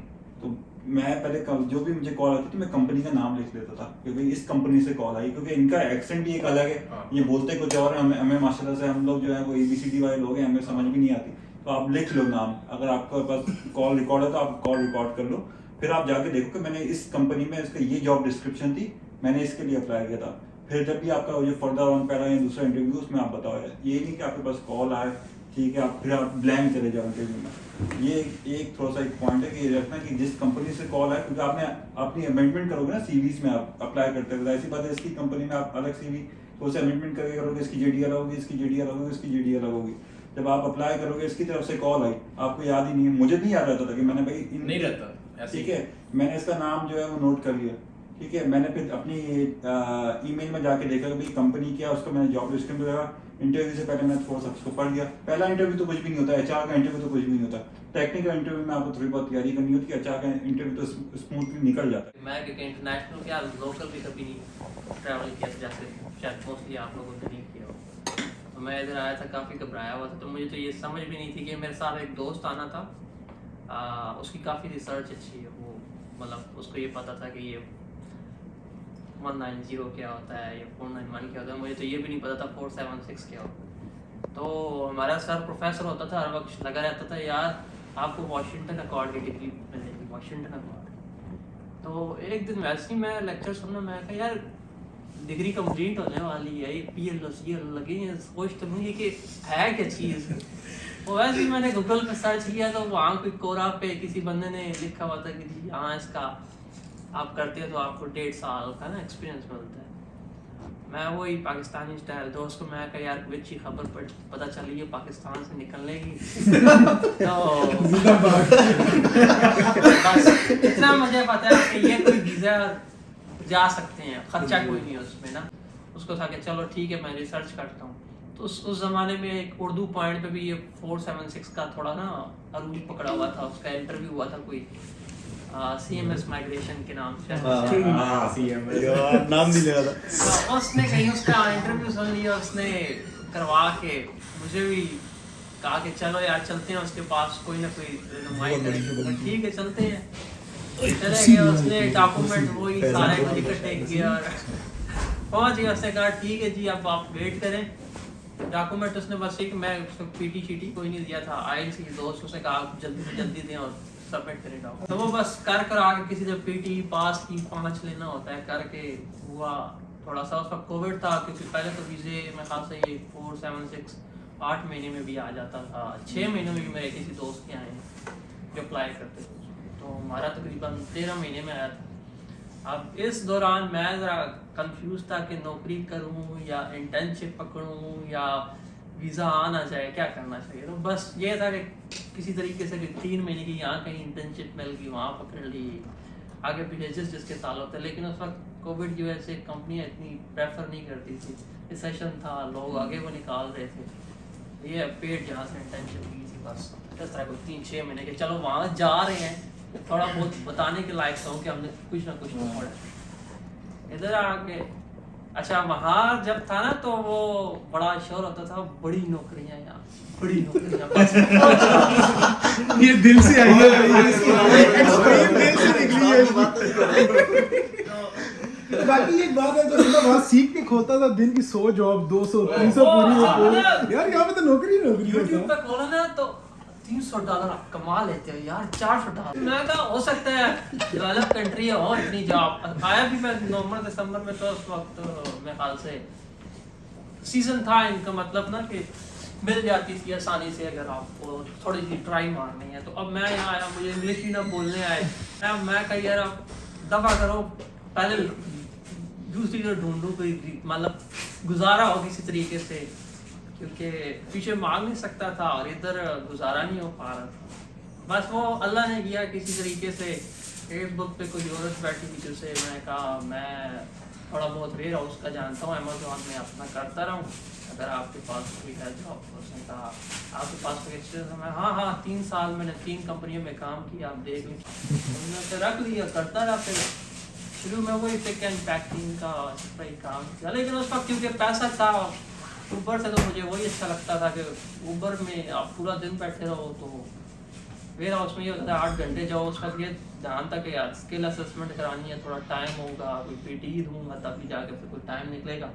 तो मैं पहले जो भी मुझे कॉल आती थी मैं कंपनी का नाम लिख लेता था कि भाई इस कंपनी से कॉल आई, क्योंकि इनका एक्सेंट भी एक अलग है, ये बोलते कुछ और है, हमें माशाल्लाह से हम लोग जो है वो ABCD वाले लोग हैं, हमें समझ भी नहीं आती, तो आप लिख लो नाम, अगर आपके पास कॉल रिकॉर्ड है तो आप कॉल रिकॉर्ड कर लो, फिर आप जाके देखो कि मैंने इस कंपनी में इसका ये जॉब डिस्क्रिप्शन थी, मैंने इसके लिए अप्लाई किया था। फिर जब भी आपका ये फर्दर ऑन पहला या दूसरा इंटरव्यू, उसमें आप बताओ, ये नहीं कि आपके पास कॉल आए, ठीक है, आप फिर आप ब्लैंक चले जाओ इंटरव्यू में। ये एक थोड़ा सा एक पॉइंट है कि ये रखना कि जिस कंपनी से कॉल आए, क्योंकि आपने अपनी अमेंडमेंट करोगे ना सीवीज में, आप अप्लाई करते हुए, ऐसी बात है इसकी कंपनी में आप अलग सीवी तो उसे अमेंडमेंट करके करोगे, इसकी JD अलग होगी, इसकी JD अलग होगी, इसकी JD अलग होगी। जब आप अप्लाई करोगे इसकी तरफ से कॉल आई, आपको याद ही नहीं है, मुझे नहीं याद रहता था कि मैंने भाई नहीं रहता, ठीक है, मैंने इसका नाम जो है वो नोट कर लिया, ठीक है, मैंने फिर अपनी ईमेल में जाके देखा कि भाई कंपनी क्या, उसका मैंने जॉब डिस्क्रिप्शन लगा, इंटरव्यू से पहले मैं थोड़ा सा उसको पढ़ गया। पहला इंटरव्यू तो कुछ भी नहीं होता, एचआर का इंटरव्यू तो कुछ भी नहीं होता। टेक्निकल इंटरव्यू में आपको थोड़ी बहुत तैयारी करनी होती है, एचआर का इंटरव्यू तो स्मूथली निकल जाता है। मैं क्योंकि इंटरनेशनल क्या लोकल भी कभी नहीं ट्रैवल किया, जैसे शायद मोस्टली आप लोगों ने नहीं किया हो। तो मैं इधर आया था, काफ़ी घबराया हुआ था, तो मुझे तो ये समझ भी नहीं थी कि मेरे साथ एक दोस्त आना था, उसकी काफ़ी रिसर्च अच्छी है, वो मतलब उसको ये पता था कि ये 190 क्या होता है, ये 491 क्या होता है, मुझे तो ये भी नहीं पता था 476 क्या होता है। तो हमारा सर प्रोफेसर होता था, हर वक्त लगा रहता था यार आपको वाशिंगटन अकॉर्ड की डिग्री मिलेगी, वाशिंगटन अकॉर्ड। तो एक दिन वैसे ही मैं लेक्चर सुनना, मैं कहा यार डिग्री कंप्लीट होने वाली है, ये PL लगे हैं, सोच तो नहीं कि है क्या चीज़। तो वैसे ही मैंने गूगल पे सर्च किया तो वहाँ कोई कोरा पे किसी बंदे ने लिखा हुआ था कि जी हाँ इसका आप करते हो तो आपको 1.5 साल का ना एक्सपीरियंस मिलता है। मैं वही पाकिस्तानी स्टाइल दोस्त को मैं कहा यार कुछ अच्छी खबर पता चली है पाकिस्तान से निकलने की तो बस इतना मुझे पता है कि ये कोई वीज़ा जा सकते हैं, खर्चा कोई नहीं है उसमें ना। उसको था कि चलो ठीक है मैं रिसर्च करता हूँ। तो उस ज़माने में एक उर्दू पॉइंट पे भी ये 476 का थोड़ा ना अरूज पकड़ा हुआ था, उसका इंटरव्यू हुआ था कोई CMS माइग्रेशन के नाम से, यार नाम नहीं ले रहा था। तो उसने कहीं उसका इंटरव्यू सुन लिया, उसने करवा के मुझे भी कहा कि चलो यार चलते हैं उसके पास, कोई ना कोई नुमाइंदा, ठीक है चलते हैं। चले गए, उसने डॉक्यूमेंट वही सारे इकट्ठे किए और पहुंच गया। उसने कहा ठीक है जी अब आप वेट करें। डॉक्यूमेंट उसने बस एक मैं उसको PT शीटी कोई नहीं दिया था, IELTS की दोस्त उसने कहा आप जल्दी से जल्दी दें और सबमिट करें डॉक्यूमेंट। तो वो बस कर आके किसी से PT पास की 5 लेना होता है करके हुआ। थोड़ा सा उसका कोविड था, क्योंकि पहले तो वीज़े मेरे ख्याल से ये 476 8 महीने में भी आ जाता था, 6 महीने में भी मेरे किसी दोस्त के आए जो अप्लाई करते थे, तो हमारा तकरीबन 13 महीने में आया था। अब इस दौरान मैं ज़रा कंफ्यूज था कि नौकरी करूं या इंटर्नशिप पकड़ूं या वीज़ा आना जाए, क्या करना चाहिए। तो बस ये था कि किसी तरीके से 3 महीने की यहाँ कहीं इंटर्नशिप मिल गई, वहाँ पकड़ ली, आगे पीछे जिसके ताल्लुक थे। लेकिन उस वक्त कोविड की वजह से कंपनियाँ इतनी प्रेफर नहीं करती थी, रिसेशन था, लोग आगे वो निकाल रहे थे। ये पेड जहाँ से इंटर्नशिप की थी, बस इस तरह को 3-6 महीने के चलो वहाँ जा रहे हैं, थोड़ा बहुत बताने के लायक हो कि हमने कुछ ना कुछ पढ़ा। इधर आके अच्छा वहाँ जब था ना तो वो बड़ा शोर होता था, बड़ी नौकरियाँ यहाँ, बड़ी नौकरियाँ ये दिल से आई है, एक्सट्रीम दिल से निकली है। बाकी एक बात है, जब मैं वहाँ सीख के खोलता था दिन की 100 जॉब 200 300 पूरी होती, यार यहाँ पे तो नौकरी YouTube पे खोला ना तो $300 आप कमा लेते हो यार, $400। मैं कहा हो सकता है डेवलप कंट्री हो इतनी जॉब। आया भी मैं नवंबर दिसंबर में, तो उस वक्त मेरे ख्याल से सीजन था इनका, मतलब ना कि मिल जाती थी आसानी से अगर आपको थोड़ी सी ट्राई मारनी है। तो अब मैं यहाँ आया, मुझे इंग्लिश ही ना बोलने आए, मैं कहा यार आप दफा करो, पहले दूसरी जगह ढूंढूं कोई मतलब गुजारा हो किसी तरीके से, क्योंकि पीछे मांग नहीं सकता था और इधर गुजारा नहीं हो पा रहा था। बस वो अल्लाह ने किया किसी तरीके से, फेसबुक पे कोई औरत बैठी थी जिससे मैं कहा मैं थोड़ा बहुत वेयर हाउस का जानता हूँ, अमेज़ॉन में अपना करता रहूँ, अगर आपके पास कोई है जॉब। उसने कहा आपके पास कोई एक्सपीरियंस है? मैं हाँ 3 साल मैंने 3 कंपनियों में काम किया, आप देख लीजिए। उन्होंने रख लिया, करता रहा। फिर शुरू में वही पिक एंड पैकिंग का काम किया, लेकिन उस वक्त क्योंकि पैसा था ऊबर से, तो मुझे वही अच्छा लगता था कि ऊबर में आप पूरा दिन बैठे रहो, तो वेयर हाउस में ये होता है 8 घंटे जाओ। उस वक्त ये ध्यान था कि यार स्किल असेसमेंट करानी है, थोड़ा टाइम होगा, कोई PT दूंगा तभी जाके फिर कोई टाइम निकलेगा,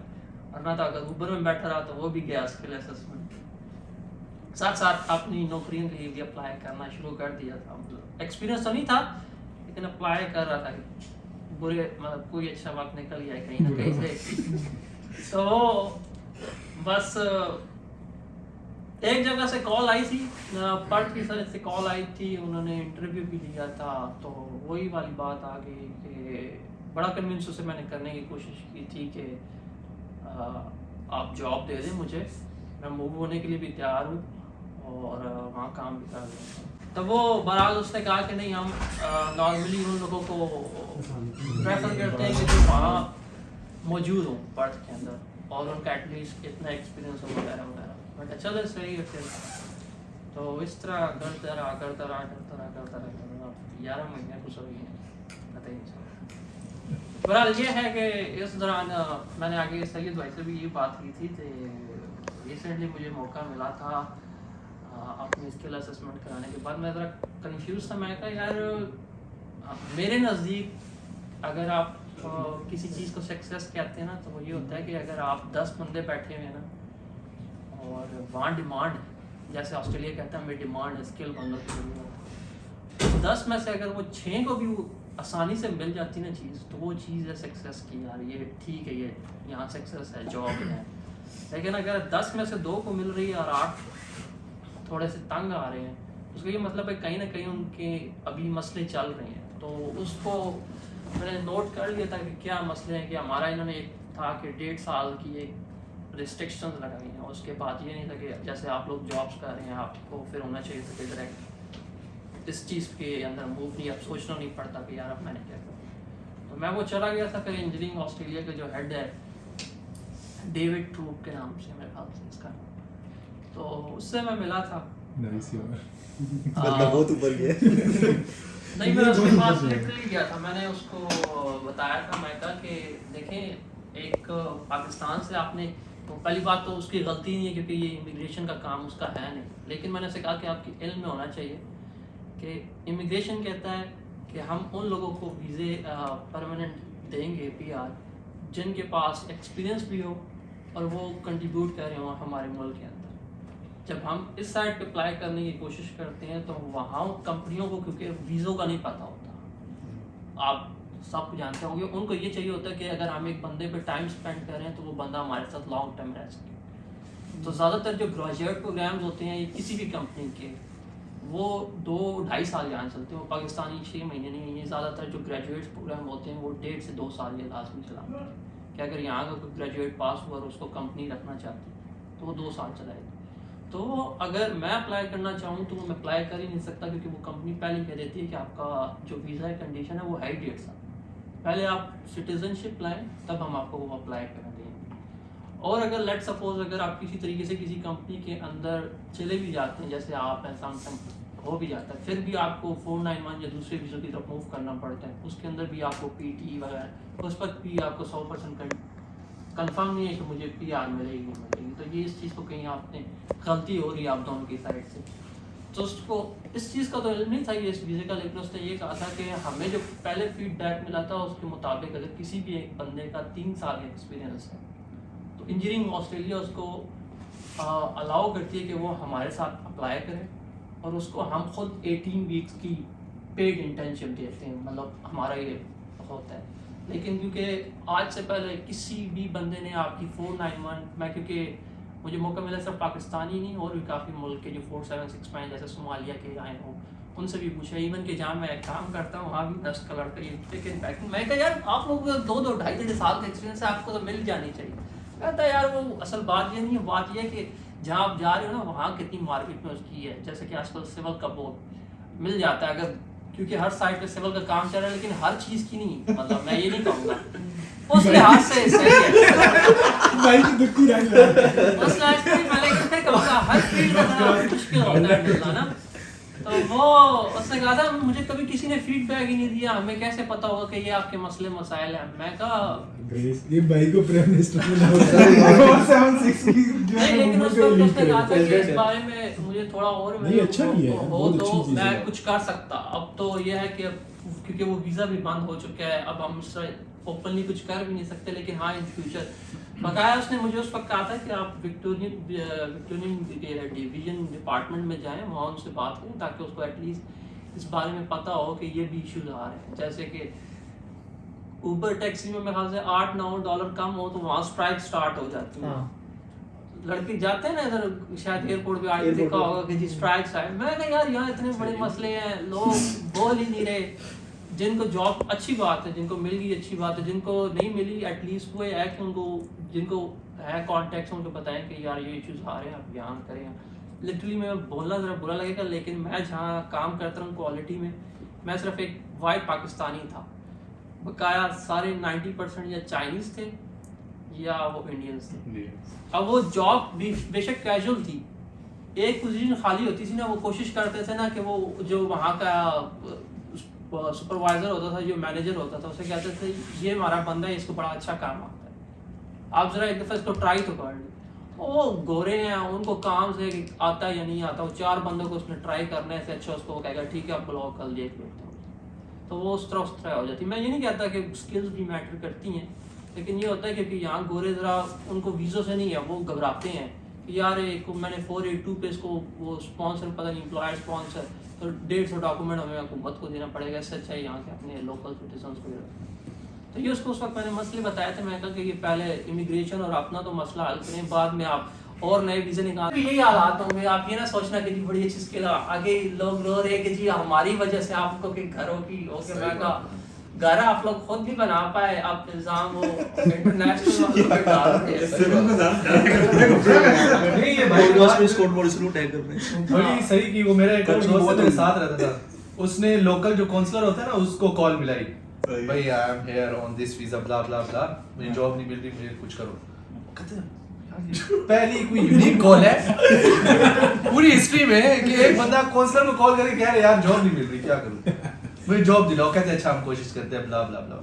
वरना तो अगर ऊबर में बैठा रहा तो वो भी गया स्किल असेसमेंट। साथ साथ अपनी नौकरियों के लिए भी अप्लाई करना शुरू कर दिया था। मतलब एक्सपीरियंस तो नहीं था, लेकिन अप्लाई कर रहा था कि बुरे मतलब कोई अच्छा वक्त निकल गया कहीं ना कहीं से। तो बस एक जगह से कॉल आई थी, पर्थ की तरफ से कॉल आई थी, उन्होंने इंटरव्यू भी लिया था। तो वही वाली बात आ गई कि बड़ा कन्विंस उसे मैंने करने की कोशिश की थी कि आप जॉब दे दें मुझे, मैं मूव होने के लिए भी तैयार हूँ और वहाँ काम भी कर लूँगा। तो वो बहरहाल उसने कहा कि नहीं, हम नॉर्मली उन लोगों को प्रेफर करते हैं कि जो वहाँ मौजूद हों पर्थ के अंदर। और उनका एटलीस्ट इतना एक्सपीरियंस हो वगैरह वगैरह। बट चलो सही है फिर। तो इस तरह करता रहा 11 महीने कुछ हो गए पता ही नहीं चला। बहरहाल ये है कि इस दौरान मैंने आगे सैयद भाई से भी ये बात की थी तो रिसेंटली मुझे मौका मिला था अपनी स्किल असेसमेंट कराने के बाद मैं ज़रा कंफ्यूज था। मैं कहा यार मेरे नज़दीक अगर आप किसी चीज़ को सक्सेस कहते हैं ना तो वो ये होता है कि अगर आप 10 बंदे बैठे हुए हैं ना और वहाँ डिमांड है, जैसे ऑस्ट्रेलिया कहता है मेरी डिमांड है स्किल बंदों की ज़रूरत है, 10 में से अगर वो 6 को भी आसानी से मिल जाती ना चीज़ तो वो चीज़ है सक्सेस की। यार ये ठीक है, ये यहाँ सक्सेस है, जॉब है। लेकिन अगर 10 में से 2 को मिल रही है और 8 थोड़े से तंग आ रहे हैं, उसका ये मतलब है कहीं ना कहीं उनके अभी मसले चल रहे हैं। तो उसको मैंने नोट कर लिया था कि क्या मसले हैं। कि हमारा इन्होंने एक था कि 1.5 साल की एक रिस्ट्रिक्शंस लगाई हैं। उसके बाद ये नहीं था कि जैसे आप लोग जॉब्स कर रहे हैं आपको फिर होना चाहिए था कि डायरेक्ट इस चीज़ के अंदर मूव नहीं, अब सोचना नहीं पड़ता कि यार अब मैंने क्या करा। तो मैं वो चला गया था। फिर इंजीनियरिंग ऑस्ट्रेलिया के जो हेड है डेविड ट्रूप के नाम से मेरे ख्याल से इसका, तो उससे मैं मिला था। नाइस यार, मतलब बहुत ऊपर गया। नहीं मैं उसके पास लिटरली गया था। मैंने उसको बताया था, मैं कहा कि देखें एक पाकिस्तान से आपने तो पहली बात तो उसकी गलती नहीं है क्योंकि ये इमिग्रेशन का काम उसका है नहीं। लेकिन मैंने उसे कहा कि आपकी इल्म में होना चाहिए कि इमिग्रेशन कहता है कि हम उन लोगों को वीज़े परमानेंट देंगे PR जिनके पास एक्सपीरियंस भी हो और वो कंट्रीब्यूट कर रहे हो हमारे मुल्क के अंदर। जब हम इस साइड पे अप्लाई करने की कोशिश करते हैं तो वहाँ कंपनियों को क्योंकि वीज़ों का नहीं पता होता, आप सब जानते होंगे, उनको ये चाहिए होता है कि अगर हम एक बंदे पे टाइम स्पेंड कर रहे हैं तो वो बंदा हमारे साथ लॉन्ग टर्म रह सके। तो ज़्यादातर जो ग्रेजुएट प्रोग्राम्स होते हैं किसी भी कंपनी के वो 2-2.5 साल यहाँ चलते हैं। वो पाकिस्तानी 6 महीने नहीं, ये ज़्यादातर जो ग्रेजुएट प्रोग्राम होते हैं वो 1.5 से 2 साल ये लाजमी चलाते हैं कि अगर यहाँ का कोई ग्रेजुएट पास हुआ और उसको कंपनी रखना चाहती है तो वो 2 साल चलाएगी। तो अगर मैं अप्लाई करना चाहूँ तो मैं अप्लाई कर ही नहीं सकता क्योंकि वो कंपनी पहले कह देती है कि आपका जो वीज़ा कंडीशन है वो है 1.5 साल। पहले आप सिटीजनशिप लाएं तब हम आपको वो अप्लाई कर देंगे। और अगर लेट सपोज अगर आप किसी तरीके से किसी कंपनी के अंदर चले भी जाते हैं, जैसे आप ऐसा हो भी जाता है, फिर भी आपको 491 या दूसरे वीज़ों की तरफ मूव करना पड़ता है। उसके अंदर भी आपको PT वगैरह उस पर भी आपको 100% कंफर्म नहीं है कि मुझे PR मिलेगी। तो ये इस चीज़ को कहीं आपने गलती हो रही है आप दोनों की साइड से। तो उसको इस चीज़ का तो इल्म नहीं था ये इस वीज़े का, लेकिन उसने ये कहा था कि हमें जो पहले फीडबैक मिला था उसके मुताबिक अगर किसी भी एक बंदे का 3 साल का एक्सपीरियंस है तो इंजीनियरिंग ऑस्ट्रेलिया उसको अलाउ करती है कि वो हमारे साथ अप्लाई करे और उसको हम खुद 18 वीक्स की पेड इंटर्नशिप देते हैं। मतलब हमारा ये होता है। लेकिन क्योंकि आज से पहले किसी भी बंदे ने आपकी 491, मैं क्योंकि मुझे मौका मिला सिर्फ पाकिस्तानी नहीं और भी काफ़ी मुल्क के जो 476 में जैसे सोमालिया के आए हों उनसे भी पूछा। इवन कि जहाँ मैं काम करता हूँ वहाँ भी 10 कलर का लेकिन पैकिंग मैं कहा यार आप लोग 2-2, 2.5 साल का एक्सपीरियंस है, आपको तो मिल जानी चाहिए। कहता यार वो असल बात ये नहीं है, बात ये है कि जहाँ आप जा रहे हो ना वहाँ कितनी मार्केट में उसकी है। जैसे कि आजकल सिविल का बहुत मिल जाता है अगर क्योंकि हर साइड पे सिविल का काम चल रहा है, लेकिन हर चीज़ की नहीं। मतलब मैं ये नहीं कहूँगा उस लिहाज से सही है भाई की दुखी रहा उस लिहाज से मैं लेकिन फिर कहूँगा हर फील्ड का बड़ा मुश्किल होता है मिलना ना। तो वो उसने कहा था मुझे कभी किसी ने फीडबैक ही नहीं दिया, हमें कैसे पता होगा कि ये आपके मसले मसाइल हैं। मैं कहा ये भाई को प्राइम मिनिस्टर में 476 की नहीं, लेकिन उसको उसने कहा था कि इस बारे में मुझे थोड़ा और नहीं, अच्छा किया है, हो बहुत तो अच्छी चीज़ मैं है। कुछ कर सकता। अब तो ये है कि क्योंकि वो वीज़ा भी बंद हो चुका है, अब हम ओपनली कुछ कर भी नहीं सकते। लेकिन हाँ इन फ्यूचर बकाया उसने मुझे उस वक्त कहा था कि आप विक्टोरियन डिवीजन डिपार्टमेंट में जाएं, वहाँ उनसे बात करें ताकि उसको एटलीस्ट इस बारे में पता हो कि ये भी इश्यूज आ रहे हैं। जैसे कि ऊबर टैक्सी में मेरे ख्याल से $8-9 कम हो तो वहाँ स्ट्राइक स्टार्ट हो जाती है। लड़के जाते हैं ना इधर शायद एयरपोर्ट पे आगे देखा होगा कि जी स्ट्राइक्स आए। मैं कहा यार यहाँ इतने बड़े मसले हैं, लोग बोल ही नहीं रहे। जिनको जॉब अच्छी बात है, जिनको मिल गई अच्छी बात है, जिनको नहीं मिली एटलीस्ट वो है कि उनको जिनको है कॉन्टेक्ट उनको बताएं कि यार ये इश्यूज आ रहे हैं, आप यहाँ करें। लिटरली मैं बोलना ज़रा बुरा लगेगा लेकिन मैं जहाँ काम करता हूँ क्वालिटी में, मैं सिर्फ एक वाइट पाकिस्तानी था, बकाया सारे 90% या चाइनीज़ थे या वो इंडियंस थे। अब वो जॉब भी बेशक कैजुअल थी, एक पोजीशन खाली होती थी ना, वो कोशिश करते थे ना कि वो जो वहाँ का सुपरवाइजर होता था, जो मैनेजर होता था, उसे कहते थे ये हमारा बंदा है, इसको बड़ा अच्छा काम आता है, आप जरा एक दफ़ा इसको ट्राई तो कर लो। वो गोरे हैं, उनको काम से आता है या नहीं आता, वो 4 बंदों को उसने ट्राई करने से अच्छा उसको वो कहेगा ठीक है आप बुलाओ कल देख लेता हूँ, तो वो उस तरह हो जाती है। मैं ये नहीं कहता कि स्किल्स भी मैटर करती हैं, लेकिन ये होता है क्योंकि यहाँ गोरे ज़रा उनको वीज़ों से नहीं है, वो घबराते हैं कि यार एक मैंने 482 पे इसको वो स्पॉन्सर पता नहीं एम्प्लॉयर स्पॉन्सर, तो 150 डॉक्यूमेंट हमें हुकूमत को देना पड़ेगा, इससे अच्छा है यहाँ के अपने लोकल सिटीजन्स को। तो ये उसको उस वक्त मैंने मसले बताए थे, मैंने कहा कि ये पहले इमिग्रेशन और अपना तो मसला हल करें, बाद में आप और नए वीज़े निकाल। यही हालात होंगे, आप ये ना सोचना कि जी बड़ी अच्छी स्किल है, आगे लोग रो रहे हैं कि जी हमारी वजह से आपको कि घरों की ओके, मैं कहा घर आप लोग खुद भी बना पाए, आप इल्जाम वो इंटरनेशनल वालों पे डाल रहे हैं। नहीं ये भाई दोस्त में स्कोर बोर्ड इसको टैग कर रहे हैं बड़ी सही की। वो मेरा एक और दोस्त मेरे साथ रहता था, उसने लोकल जो काउंसलर होता है ना उसको कॉल मिलाई, भाई I am here on this visa blah blah blah, मुझे जॉब नहीं मिल रही, मुझे कुछ करो। कहते हैं पहली कोई यूनिक कॉल है पूरी हिस्ट्री में कि एक बंदा काउंसलर को कॉल करके कह रहा है यार जॉब नहीं मिल रही, क्या करूं, मुझे जॉब दिलाओ। कहते हैं अच्छा हम कोशिश करते हैं ब्ला ब्ला ब्ला।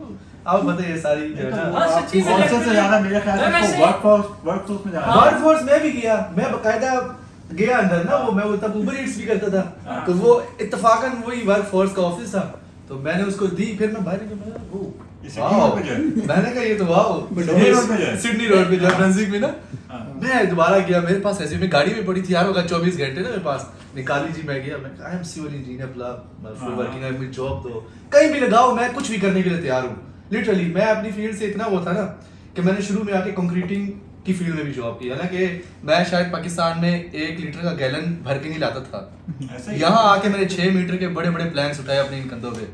आप बताइए सारी जो है ना स्पॉन्सर से ज्यादा मेरे ख्याल से वर्कफोर्स में ज्यादा वर्कफोर्स में भी किया, मैं बकायदा गया अंदर ना, वो मैं तब ऊबर ईट्स भी करता था, तो वो इत्तेफाकन वही वर्कफोर्स का ऑफिस था, तो मैंने उसको दी। फिर मैं बाहर निकला, मैंने कहा ये तो वाओ सिडनी रोड पे जो ब्रंसविक में ना, मैं दोबारा गया, मेरे पास ऐसे में गाड़ी में पड़ी थी यार, होगा 24 घंटे ना मेरे पास, निकाली जी, मैं गया, मैं I am civil engineer blah working I will job, तो कहीं भी लगाओ मैं कुछ भी करने के लिए तैयार हूँ। लिटरली मैं अपनी फील्ड से इतना वो था ना कि मैंने शुरू में आके कंक्रीटिंग की फील्ड में भी जॉब की, हालांकि मैं शायद पाकिस्तान में 1 लीटर का गैलन भर के नहीं लाता था, यहाँ आके मैंने 6 मीटर के बड़े बड़े प्लैंक्स उठाए अपने इन कंधों पे,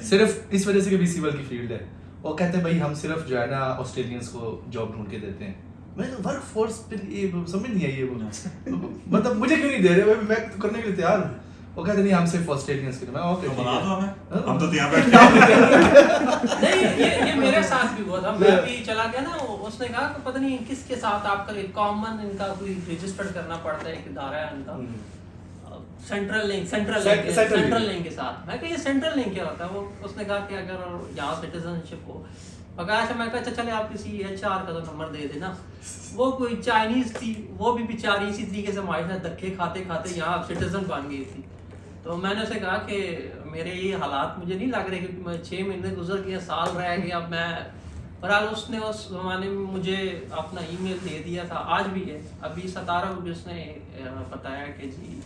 सिर्फ इस वजह से कि भी सिविल की फील्ड है। वो कहते हैं भाई हम सिर्फ जो है ना ऑस्ट्रेलियंस को जॉब ढूंढ के देते हैं, मैं वर्क फोर्स पे ये समझ नहीं आई है वो मतलब मुझे क्यों नहीं दे रहे, मैं करने के लिए तैयार हूँ। वो कहते नहीं हम सिर्फ ऑस्ट्रेलियंस के लिए, मैं ओके तो बना दो हमें, हम तो यहाँ बैठे नहीं ये मेरे साथ भी हुआ था, मैं भी चला गया ना, उसने कहा कि पता नहीं किसके साथ आपका एक कॉमन इनका कोई रजिस्टर करना पड़ता है, एक इदारा है इनका सेंट्रल लिंक के साथ। मैं कहा ये सेंट्रल लिंक क्या होता है, वो उसने कहा कि अगर यहाँ सिटीजनशिप हो बकाया से, मैं कहा चले आप किसी HR का तो नंबर दे देना। वो कोई चाइनीज थी, वो भी बेचारी इसी तरीके से हमारे साथ धक्के खाते खाते यहाँ सिटीजन बन गई थी। तो मैंने उसे कहा कि मेरे ये हालात मुझे नहीं लग रहे, क्योंकि मैं 6 महीने गुजर गया, साल रह गया, अब मैं बहरहाल उसने उस जमाने में मुझे अपना ईमेल दे दिया था, आज भी है। अभी 17 को भी उसने बताया कि जी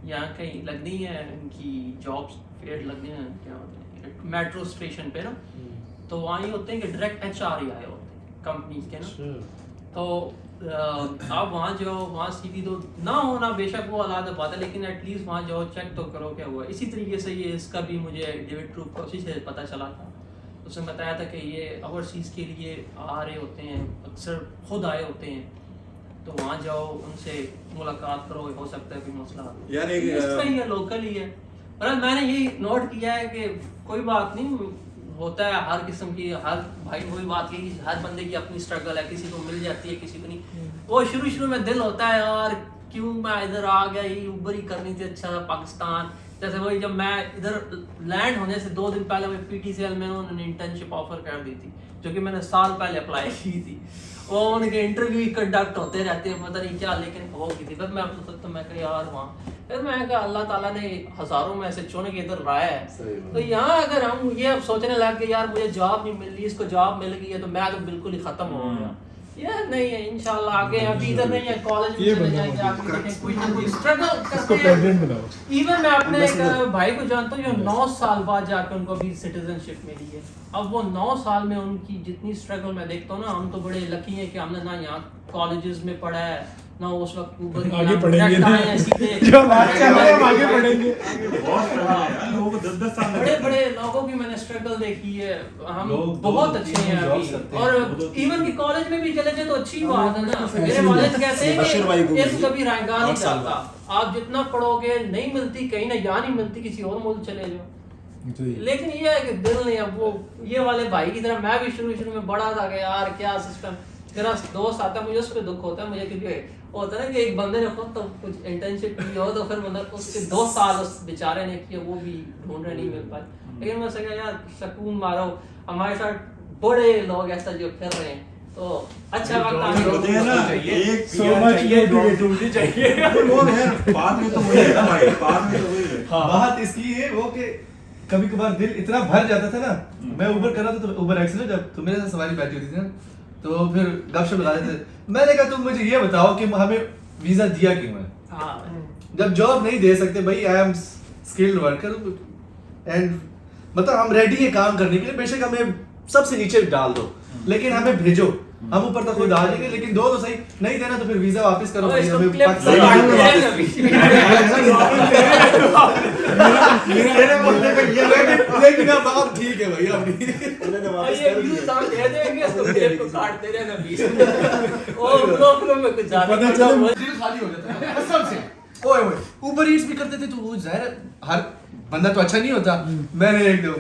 यहाँ कहीं लगनी है इनकी जॉब्स फेयर लगनी है, क्या होते हैं मेट्रो स्टेशन पे ना, तो वहाँ ही होते हैं कि डायरेक्ट HR ही आए होते हैं कंपनी के ना, तो आप वहाँ जाओ, वहाँ CV दो ना होना बेशक वो अलग बात है, लेकिन एटलीस्ट वहाँ जाओ चेक तो करो क्या हुआ। इसी तरीके से ये इसका भी मुझे डेविड ट्रूप का उसी से पता चला था, उसने बताया था कि ये ओवरसीज़ के लिए आ रहे होते हैं, अक्सर खुद आए होते हैं, तो वहाँ जाओ उनसे मुलाकात करो, हो सकता है कोई मसला यार ही है, लोकल ही है। पर मैंने यही नोट किया है कि कोई बात नहीं होता है, हर किस्म की, हर भाई वही बात की हर बंदे की अपनी स्ट्रगल है, किसी को मिल जाती है किसी को नहीं। वो शुरू में दिल होता है यार क्यों मैं इधर आ गया, ये ऊबर ही करनी थी, अच्छा था पाकिस्तान। जैसे वही जब मैं इधर लैंड होने से 2 दिन पहले मैं PTCL में उन्होंने इंटर्नशिप ऑफर कर दी थी, जो कि मैंने साल पहले अप्लाई की थी। वो उनके इंटरव्यू कंडक्ट होते रहते हैं, पता नहीं क्या, लेकिन हो गई थी। फिर मैं तो मैं कहा यार वहाँ, फिर मैं कहा अल्लाह ताला ने हज़ारों में से चुन के इधर लाया है, तो यहाँ अगर हम ये अब सोचने लग गए यार मुझे जॉब नहीं मिल रही, इसको जॉब मिल गई है, तो मैं तो बिल्कुल ही ख़त्म हो गया। यार नहीं है, इंशाल्लाह आगे अभी इधर नहीं है, कॉलेज में चले जाएंगे, आगे देखें कोई ना कोई स्ट्रगल करते हैं। इवन मैं अपने एक भाई को जानता हूँ जो 9 साल बाद जाकर उनको अभी सिटीजनशिप मिली है। अब वो 9 साल में उनकी जितनी स्ट्रगल मैं देखता हूँ ना, हम तो बड़े लकी हैं कि हमने ना यहाँ कॉलेजेस में पढ़ा है, ना उस वक्त ऊबर आगे पढ़ेंगे ना, जो बात चल रही है हम आगे पढ़ेंगे। लोगों को 10-10 साल बड़े लोगों की मैंने स्ट्रगल देखी है, हम बहुत अच्छे हैं अभी, और इवन की कॉलेज में भी चले जाए तो अच्छी बात है ना। मेरे वालिद कहते हैं कि इल्म कभी रायगा नहीं जाता, आप जितना पढ़ोगे नहीं मिलती कहीं ना, यहाँ नहीं मिलती किसी और मुल्क चले जाओ। लेकिन ये है कि दिल नहीं, अब वो ये वाले भाई की तरह मैं भी शुरू में बड़ा था कि यार क्या सिस्टम, मेरा दोस्त आता है, मुझे उस पर दुख होता है मुझे, क्योंकि वो होता है ना कि एक बंदे ने खुद तो कुछ इंटर्नशिप की हो तो फिर मतलब उसके 2 साल उस बेचारे ने किए, वो भी ढूंढ रहे नहीं मिल पाए। लेकिन मैं सका यार सुकून मारो, हमारे साथ बड़े लोग ऐसा जो कर रहे हैं, तो अच्छा वक्त आने होते हैं ना, एक So much ढूंढनी चाहिए। वो है बात में तो वही है ना भाई, बात में तो वही है। बात इसकी है वो कि कभी कभार दिल इतना भर जाता था ना, मैं ऊबर कर रहा था तो ऊबर एक्स में जब तो मेरे साथ सवारी बैठी होती थी ना, तो फिर गपशप लगा देते थे। मैंने कहा तुम मुझे ये बताओ कि हमें वीजा दिया क्यों है? जब जॉब नहीं दे सकते भाई, I M skilled worker and मतलब हम रेडी है काम करने के लिए, बेशक हमें सबसे नीचे डाल दो लेकिन हमें भेजो, हम ऊपर तक खुद आ जाएंगे, लेकिन दो तो सही, नहीं देना तो फिर वीजा वापस करो भाई, हमें लेकिन अब बात ठीक है भाई अपनी उन्होंने वापस कर दिया। दिल खाली हो जाता है कसम से। ओए ओए ऊबर ईट्स भी करते थे तो वो जाहिर हर बंदा तो अच्छा नहीं होता, मैंने एकदम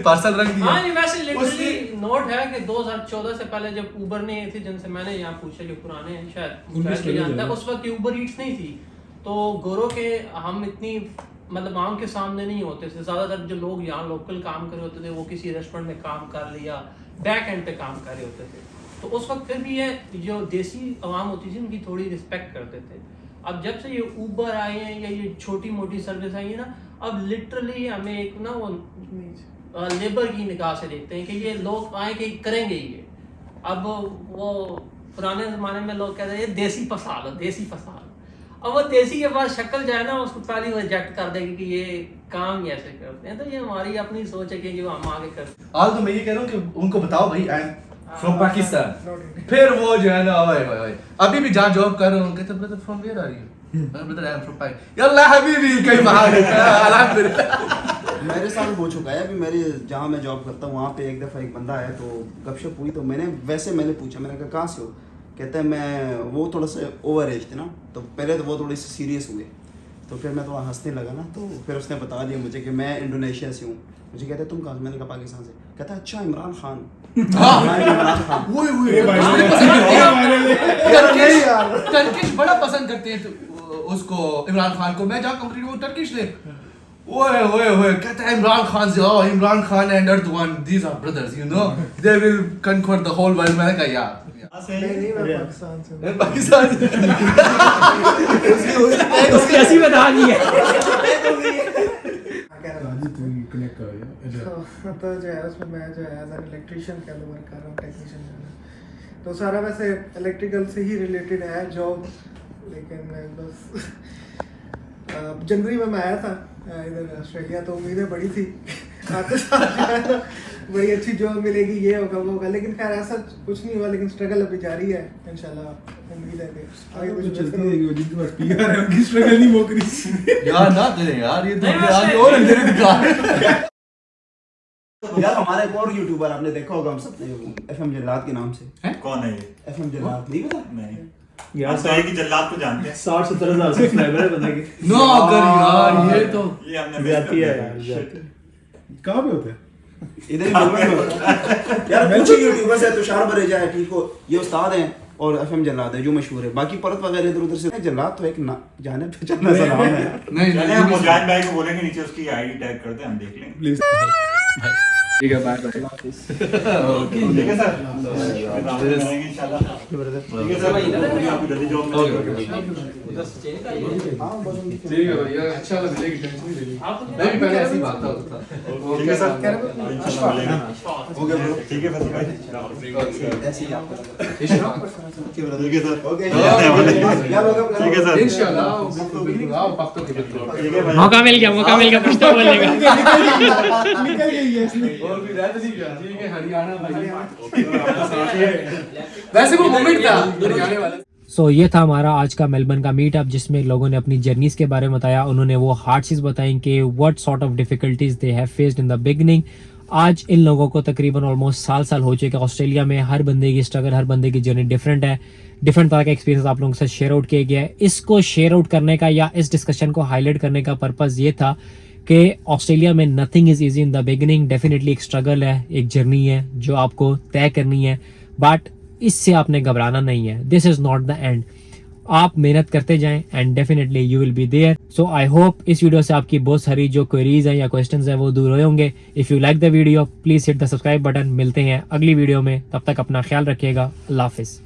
पार्सल रख दिया। हाँ, वैसे लिटरली नोट है कि 2014 से पहले जब ऊबर नहीं थी, जिनसे मैंने यहाँ पूछा जो पुराने हैं शायद भी जानता है, उस वक्त ऊबर ईट्स नहीं थी, तो गोरो के हम इतनी मतलब आम के सामने नहीं होते थे। ज़्यादातर जो लोग यहाँ लोकल काम कर रहे होते थे वो किसी रेस्टोरेंट में काम कर लिया, बैक एंड पे काम कर रहे होते थे, तो उस वक्त फिर भी ये जो देसी आवाम होती थी उनकी थोड़ी रिस्पेक्ट करते थे। अब जब से ये ऊबर आए हैं या ये छोटी मोटी सर्विस आई है ना, अब लिटरली हमें एक ना वो लेबर की निगाह से देखते हैं कि ये लोग आए कि करेंगे ये। अब वो पुराने ज़माने में लोग कहते हैं देसी फसा लो, देसी फसा लो। अब वो देसी के पास शक्ल जाए ना, उसको पहले रिजेक्ट कर देगी कि ये काम ही ऐसे करते हैं। तो ये हमारी अपनी सोच है कि जो हम आगे करते हैं। आज तो मैं ये कह रहा हूँ कि उनको बताओ भाई आई एम फ्रॉम पाकिस्तान, फिर वो जो है ना ओए ओए ओए अभी भी जहाँ जॉब कर रहे हो कहते brother from where are you? Brother I am from Pakistan. यल्ला हबीबी कहीं बाहर अल्हम्दुलिल्लाह। मेरे साथ हो चुका है। अभी मेरे जहाँ मैं जॉब करता हूँ वहाँ पे एक दफ़ा एक बंदा आया तो गपशप हुई, तो मैंने पूछा, मैंने कहा कहाँ से हो? कहता है मैं, वो थोड़ा सा ओवर एज थे ना, तो पहले तो वो थोड़े से सीरियस हुए, तो फिर मैं थोड़ा हंसने लगा ना, तो फिर उसने बता दिया मुझे कि मैं इंडोनेशिया से हूँ। मुझे कहता है तुम कहाँ से? मैंने कहा पाकिस्तान से। कहता है अच्छा इमरान खान। इमरान खान टर्किश बड़ा पसंद करते हैं उसको, इमरान खान को। मैं जहाँ कंपनी वो टर्किश थे, ओए ओए ओए कहता है इमरान खान से, oh Imran Khan and Erdogan these are brothers, you know they will conquer the whole world. मैंने कहा यार नहीं मैं पाकिस्तान से पाकिस्तान उसकी ऐसी बता दी है। तो जो है उसमें मैं जो है एज एन इलेक्ट्रीशियन का वर्क कर रहा हूँ, टेक्नीशियन जो है, तो सारा वैसे इलेक्ट्रिकल से ही रिलेटेड है जॉब। लेकिन बस जनवरी में मैं आया था इधर ऑस्ट्रेलिया, तो उम्मीदें बड़ी थी आते साथ बड़ी अच्छी जॉब मिलेगी, ये होगा वो होगा, लेकिन खैर ऐसा कुछ नहीं हुआ। लेकिन स्ट्रगल अभी जारी है, इंशाल्लाह उम्मीद है कि आगे कुछ चलती रहेगी। वो जिनके पास पीआर है उनकी स्ट्रगल नहीं मुक रही यार ना करें यार, ये तो नहीं, आगे वैसे- और अंधेरे दिखा। यार हमारा एक और यूट्यूबर आपने देखा होगा, हम सबने, FM जल्लाद के नाम से। कौन है ये? FM जल्लाद नहीं पता? नहीं यार, तो है कि जल्लाद को जानते हैं। 60-70 हज़ार सब्सक्राइबर है बंदे के। नो अगर यार ये तो ये हमने ज्यादती है यार, ज्यादती। कहाँ पे होते हैं? इधर ही मुंबई में होता है। यार पूछो यूट्यूबर से, तुषार बरेजा है, ठीक हो, ये उस्ताद हैं, और FM जल्लाद है जो मशहूर है। बाकी परत वगैरह इधर उधर से, जल्लाद तो एक जाने पहचाना सा नाम है। नहीं चले हम मुजाहिद भाई को बोलेंगे नीचे उसकी आईडी टैग कर दे, हम देख लेंगे। प्लीज ठीक है, बाय बाय। ठीक है सर, इंशाल्लाह। ठीक है सर, आपको जल्दी जॉब मिलेगी। उधर से चेंज का ये ठीक है भैया, अच्छा लग मिलेगी, टेंशन नहीं लेगी। आप मैं भी पहले ऐसे ही भागता होता था। ठीक है सर, इंशाल्लाह मिलेगा। हो गया ब्रो, ठीक है फैसल भाई, ऐसे ही आपको ठीक है सर, ओके ठीक है सर, इंशाल्लाह बिल्कुल आओ पक्का के बिल्कुल। ठीक है भाई। मौका मिल गया कुछ तो बोलेगा। निकल गई है इसने। और भी रहते नहीं क्या? ठीक है हरियाणा भाई। वैसे वो मोमेंट था हरियाणा वाला। सो ये था हमारा आज का मेलबर्न का मीटअप, जिसमें लोगों ने अपनी जर्नीज के बारे में बताया। उन्होंने वो हार्ड चीज़ बताई कि what sort of difficulties they have faced in the beginning. आज इन लोगों को तकरीबन ऑलमोस्ट साल हो चुके। ऑस्ट्रेलिया में हर बंदे की स्ट्रगल, हर बंदे की जर्नी डिफरेंट है। डिफरेंट तरह का एक्सपीरियंस आप लोगों के साथ शेयर आउट किया गया है। इसको शेयर आउट करने का या इस डिस्कशन को हाईलाइट करने का पर्पज़ ये था कि ऑस्ट्रेलिया में nothing is easy in the beginning. Definitely एक स्ट्रगल है, एक जर्नी है जो आपको तय करनी है। बट इससे आपने घबराना नहीं है, this is not the end. आप मेहनत करते जाएं and definitely you will be there. So I hope इस वीडियो से आपकी बहुत सारी जो क्वेरीज हैं या क्वेश्चंस हैं वो दूर हुए होंगे। If you like the video please hit the subscribe button. मिलते हैं अगली वीडियो में, तब तक अपना ख्याल रखिएगा। अल्लाह हाफिज़।